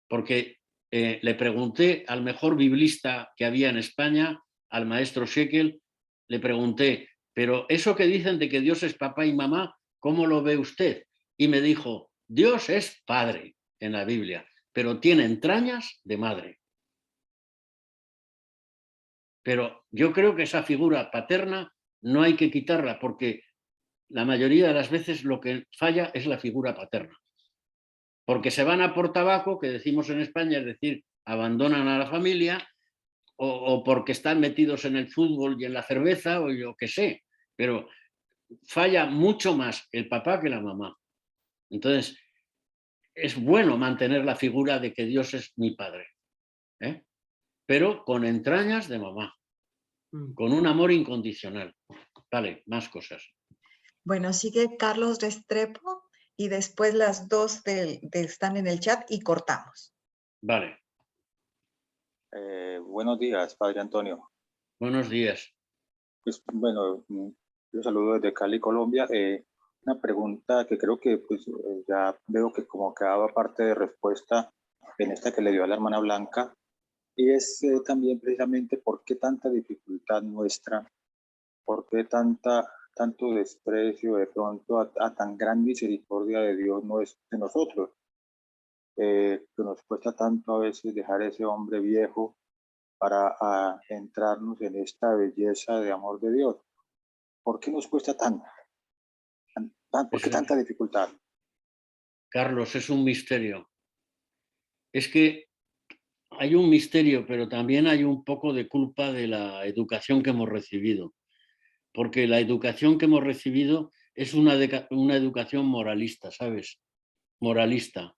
Porque le pregunté al mejor biblista que había en España, al maestro Shekel, le pregunté, pero eso que dicen de que Dios es papá y mamá, ¿cómo lo ve usted? y me dijo, Dios es padre en la Biblia, pero tiene entrañas de madre. Pero yo creo que esa figura paterna no hay que quitarla, porque la mayoría de las veces lo que falla es la figura paterna. Porque se van a por tabaco, que decimos en España, es decir, abandonan a la familia, o porque están metidos en el fútbol y en la cerveza, o yo qué sé. Pero falla mucho más el papá que la mamá. Entonces, es bueno mantener la figura de que Dios es mi padre, ¿eh? Pero con entrañas de mamá, con un amor incondicional. Vale, más cosas. Bueno, sigue Carlos Restrepo y después las dos están en el chat y cortamos. Vale. Buenos días, Padre Antonio. Buenos días. Pues, bueno, yo saludo desde Cali, Colombia. Una pregunta que creo que pues, ya veo que como que daba parte de respuesta en esta que le dio a la hermana Blanca, y es también precisamente por qué tanta dificultad nuestra, por qué tanto desprecio de pronto a tan gran misericordia de Dios no es de nosotros, que nos cuesta tanto a veces dejar ese hombre viejo para entrarnos en esta belleza de amor de Dios. ¿Por qué nos cuesta tanto? ¿Por qué tanta dificultad? Carlos, es un misterio. Es que hay un misterio, pero también hay un poco de culpa de la educación que hemos recibido. Porque la educación que hemos recibido es una educación moralista, ¿sabes? Moralista.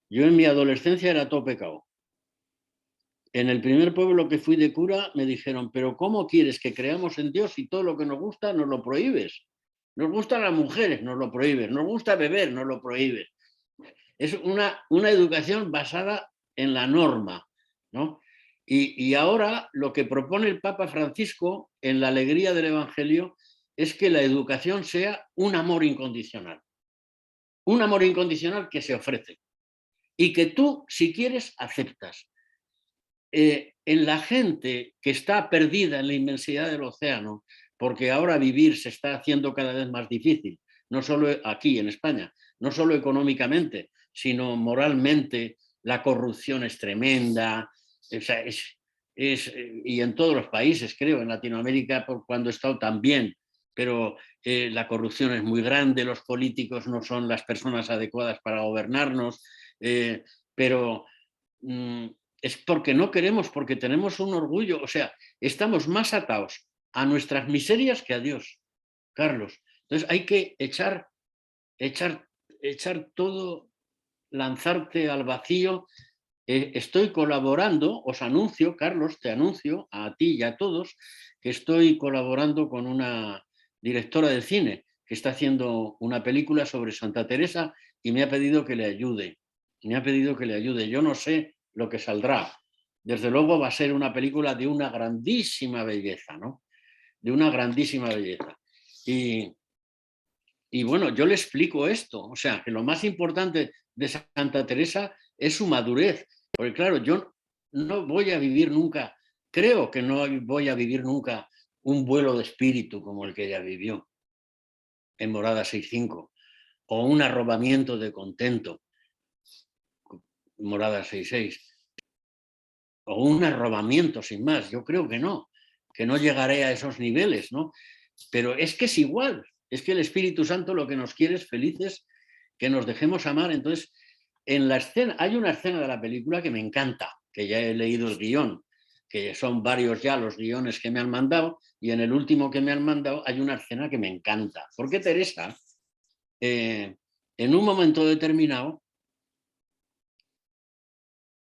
Yo en mi adolescencia era todo pecado. En el primer pueblo que fui de cura me dijeron, pero ¿cómo quieres que creamos en Dios si todo lo que nos gusta nos lo prohíbes? Nos gustan las mujeres, nos lo prohíbes. Nos gusta beber, nos lo prohíbes. Es una educación basada en la norma, ¿no? Y ahora lo que propone el Papa Francisco en la alegría del Evangelio es que la educación sea un amor incondicional. Un amor incondicional que se ofrece y que tú, si quieres, aceptas. En la gente que está perdida en la inmensidad del océano, porque ahora vivir se está haciendo cada vez más difícil, no solo aquí en España, no solo económicamente, sino moralmente, la corrupción es tremenda, o sea, y en todos los países, creo, en Latinoamérica, por cuando he estado también, pero la corrupción es muy grande, los políticos no son las personas adecuadas para gobernarnos, pero es porque no queremos, porque tenemos un orgullo, o sea, estamos más atados a nuestras miserias que a Dios, Carlos. Entonces hay que echar todo, lanzarte al vacío. Estoy colaborando, os anuncio, Carlos, te anuncio a ti y a todos, que estoy colaborando con una directora de cine que está haciendo una película sobre Santa Teresa y me ha pedido que le ayude. Me ha pedido que le ayude. Yo no sé lo que saldrá. Desde luego va a ser una película de una grandísima belleza, ¿no? De una grandísima belleza. Y bueno, yo le explico esto, o sea, que lo más importante de Santa Teresa es su madurez, porque claro, yo no voy a vivir nunca, creo que no voy a vivir nunca un vuelo de espíritu como el que ella vivió en Morada 6.5, o un arrobamiento de contento, Morada 6.6, o un arrobamiento sin más, yo creo que no llegaré a esos niveles, ¿no? Pero es que es igual, es que el Espíritu Santo lo que nos quiere es felices, que nos dejemos amar. Entonces, en la escena, hay una escena de la película que me encanta, que ya he leído el guión, que son varios ya los guiones que me han mandado, y en el último que me han mandado hay una escena que me encanta, porque Teresa, en un momento determinado,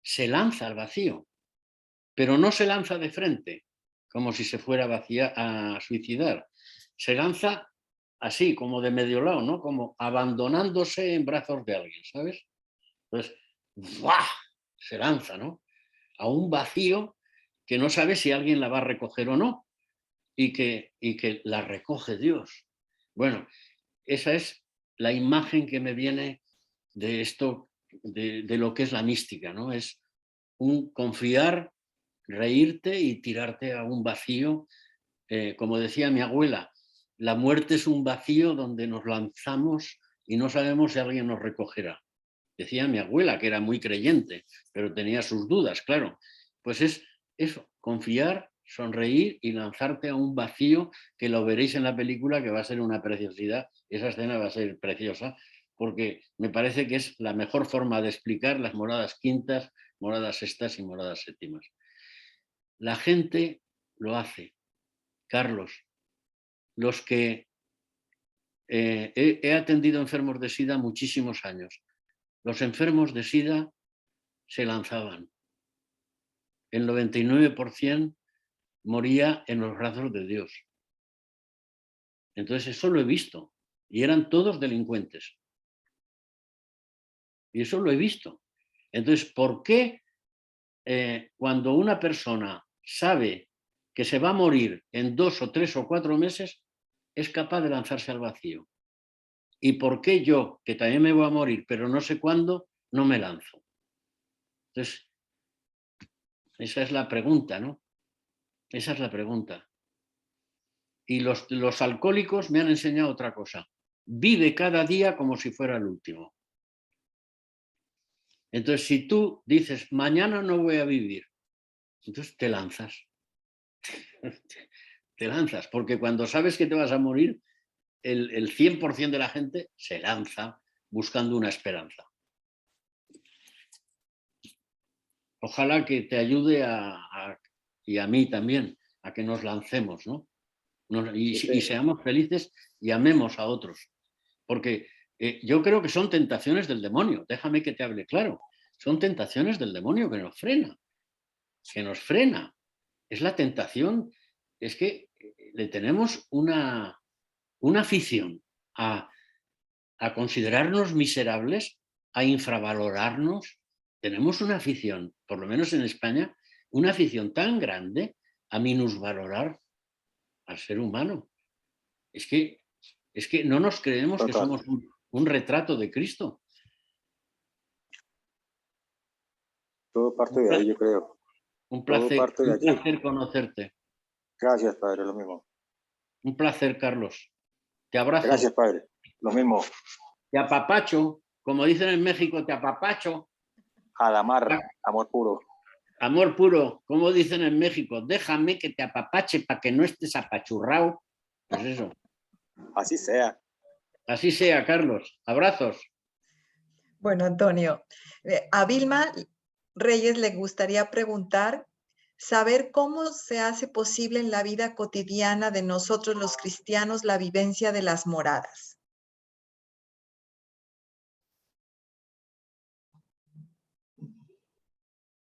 se lanza al vacío, pero no se lanza de frente, como si se fuera a suicidar. Se lanza así, como de medio lado, ¿no? Como abandonándose en brazos de alguien, ¿sabes? Entonces, ¡buah! Se lanza, ¿no? A un vacío que no sabe si alguien la va a recoger o no, y que la recoge Dios. Bueno, esa es la imagen que me viene de esto, de lo que es la mística, ¿no? Es un confiar, reírte y tirarte a un vacío. Como decía mi abuela, la muerte es un vacío donde nos lanzamos y no sabemos si alguien nos recogerá. Decía mi abuela, que era muy creyente, pero tenía sus dudas, claro. Pues es eso, confiar, sonreír y lanzarte a un vacío, que lo veréis en la película, que va a ser una preciosidad. Esa escena va a ser preciosa, porque me parece que es la mejor forma de explicar las moradas quintas, moradas sextas y moradas séptimas. La gente lo hace, Carlos. Los que he atendido enfermos de SIDA muchísimos años. Los enfermos de SIDA se lanzaban. El 99% moría en los brazos de Dios. Entonces eso lo he visto. Y eran todos delincuentes. Y eso lo he visto. Entonces, ¿por qué cuando una persona sabe que se va a morir en 2 o 3 o 4 meses, es capaz de lanzarse al vacío? ¿Y por qué yo, que también me voy a morir, pero no sé cuándo, no me lanzo? Entonces, esa es la pregunta, ¿no? Esa es la pregunta. Y los alcohólicos me han enseñado otra cosa. Vive cada día como si fuera el último. Entonces, si tú dices, mañana no voy a vivir, entonces te lanzas. Te lanzas, porque cuando sabes que te vas a morir, el 100% de la gente se lanza buscando una esperanza. Ojalá que te ayude y a mí también, a que nos lancemos, ¿no? Y seamos felices y amemos a otros. Porque yo creo que son tentaciones del demonio. Déjame que te hable claro. Son tentaciones del demonio que nos frena. Que nos frena. Es la tentación. Es que le tenemos una afición a considerarnos miserables, a infravalorarnos. Tenemos una afición, por lo menos en España, una afición tan grande a minusvalorar al ser humano. Es que no nos creemos que somos un retrato de Cristo. Todo parte de ahí, yo creo. Un placer conocerte. Gracias, padre, lo mismo. Un placer, Carlos. Te abrazo. Gracias, padre. Lo mismo. Te apapacho, como dicen en México, te apapacho. A la mar, amor puro. Amor puro, como dicen en México, déjame que te apapache para que no estés apachurrado. Pues eso. Así sea. Así sea, Carlos. Abrazos. Bueno, Antonio, a Vilma Reyes le gustaría preguntar, saber cómo se hace posible en la vida cotidiana de nosotros los cristianos la vivencia de las moradas.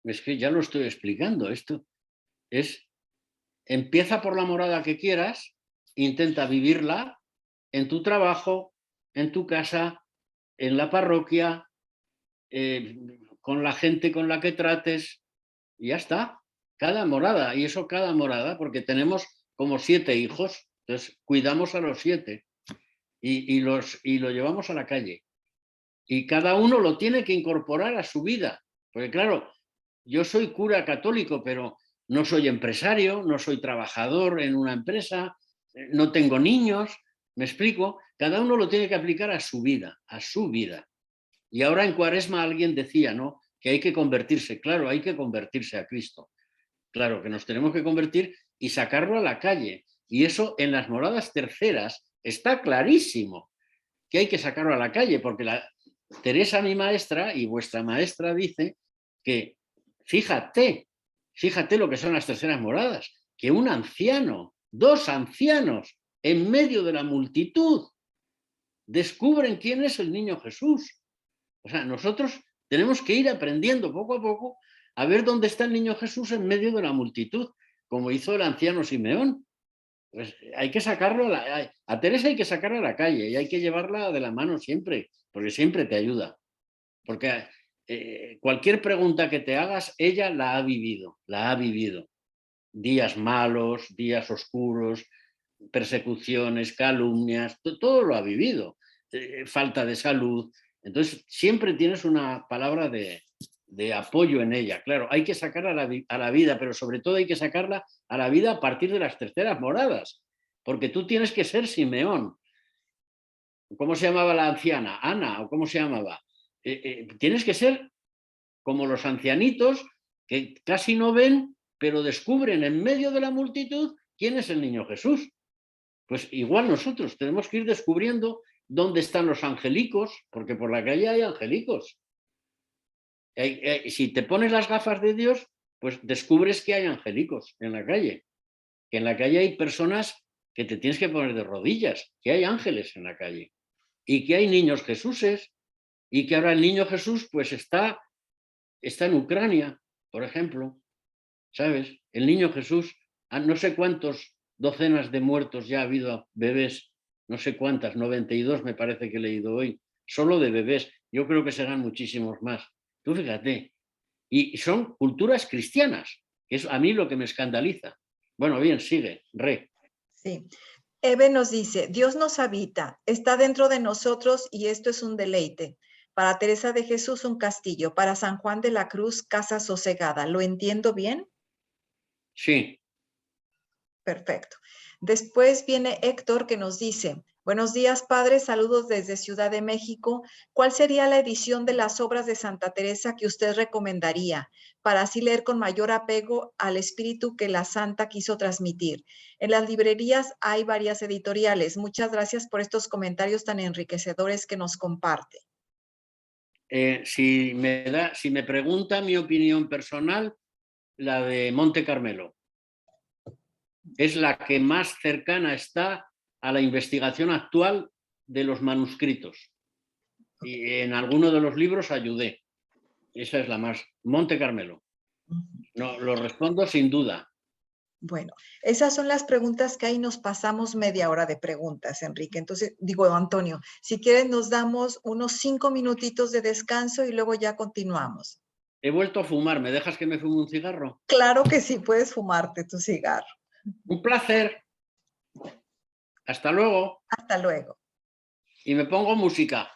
Es que ya lo estoy explicando. Esto empieza por la morada que quieras, intenta vivirla en tu trabajo, en tu casa, en la parroquia, con la gente con la que trates, y ya está. Cada morada, y eso cada morada, porque tenemos como 7 hijos, entonces cuidamos a los 7 y lo llevamos a la calle. Y cada uno lo tiene que incorporar a su vida, porque claro, yo soy cura católico, pero no soy empresario, no soy trabajador en una empresa, no tengo niños, me explico, cada uno lo tiene que aplicar a su vida, a su vida. Y ahora en Cuaresma alguien decía, ¿no?, que hay que convertirse, claro, hay que convertirse a Cristo. Claro, que nos tenemos que convertir y sacarlo a la calle. Y eso en las moradas terceras está clarísimo, que hay que sacarlo a la calle, porque Teresa, mi maestra, y vuestra maestra, dice que, fíjate lo que son las terceras moradas, que un anciano, 2 ancianos, en medio de la multitud, descubren quién es el niño Jesús. O sea, nosotros tenemos que ir aprendiendo poco a poco a ver dónde está el niño Jesús en medio de la multitud, como hizo el anciano Simeón. Pues hay que sacarlo, a Teresa hay que sacarla a la calle y hay que llevarla de la mano siempre, porque siempre te ayuda. Porque cualquier pregunta que te hagas, ella la ha vivido. Días malos, días oscuros, persecuciones, calumnias, todo lo ha vivido. Falta de salud. Entonces, siempre tienes una palabra de apoyo en ella. Claro, hay que sacarla a la vida, pero sobre todo hay que sacarla a la vida a partir de las terceras moradas, porque tú tienes que ser Simeón. ¿Cómo se llamaba la anciana? Ana, ¿o cómo se llamaba? Tienes que ser como los ancianitos que casi no ven, pero descubren en medio de la multitud quién es el niño Jesús. Pues igual nosotros tenemos que ir descubriendo dónde están los angelicos, porque por la calle hay angelicos. Si te pones las gafas de Dios, pues descubres que hay angelicos en la calle, que en la calle hay personas que te tienes que poner de rodillas, que hay ángeles en la calle y que hay niños Jesuses y que ahora el niño Jesús pues está en Ucrania, por ejemplo, ¿sabes? El niño Jesús, no sé cuántos docenas de muertos ya ha habido bebés, no sé cuántas, 92 me parece que he leído hoy, solo de bebés. Yo creo que serán muchísimos más. Tú fíjate. Y son culturas cristianas, que es a mí lo que me escandaliza. Bueno, bien, sigue, Re. Sí. Eve nos dice, Dios nos habita, está dentro de nosotros y esto es un deleite. Para Teresa de Jesús, un castillo. Para San Juan de la Cruz, casa sosegada. ¿Lo entiendo bien? Sí. Perfecto. Después viene Héctor que nos dice, buenos días, padre, saludos desde Ciudad de México. ¿Cuál sería la edición de las obras de Santa Teresa que usted recomendaría para así leer con mayor apego al espíritu que la santa quiso transmitir? En las librerías hay varias editoriales. Muchas gracias por estos comentarios tan enriquecedores que nos comparte. Si me pregunta mi opinión personal, la de Monte Carmelo. Es la que más cercana está a la investigación actual de los manuscritos. Y en alguno de los libros ayudé. Esa es la más. Monte Carmelo. No, lo respondo sin duda. Bueno, esas son las preguntas que ahí nos pasamos media hora de preguntas, Enrique. Entonces, digo, Antonio, si quieres nos damos unos 5 minutitos de descanso y luego ya continuamos. He vuelto a fumar. ¿Me dejas que me fume un cigarro? Claro que sí, puedes fumarte tu cigarro. Un placer. Hasta luego. Hasta luego. Y me pongo música.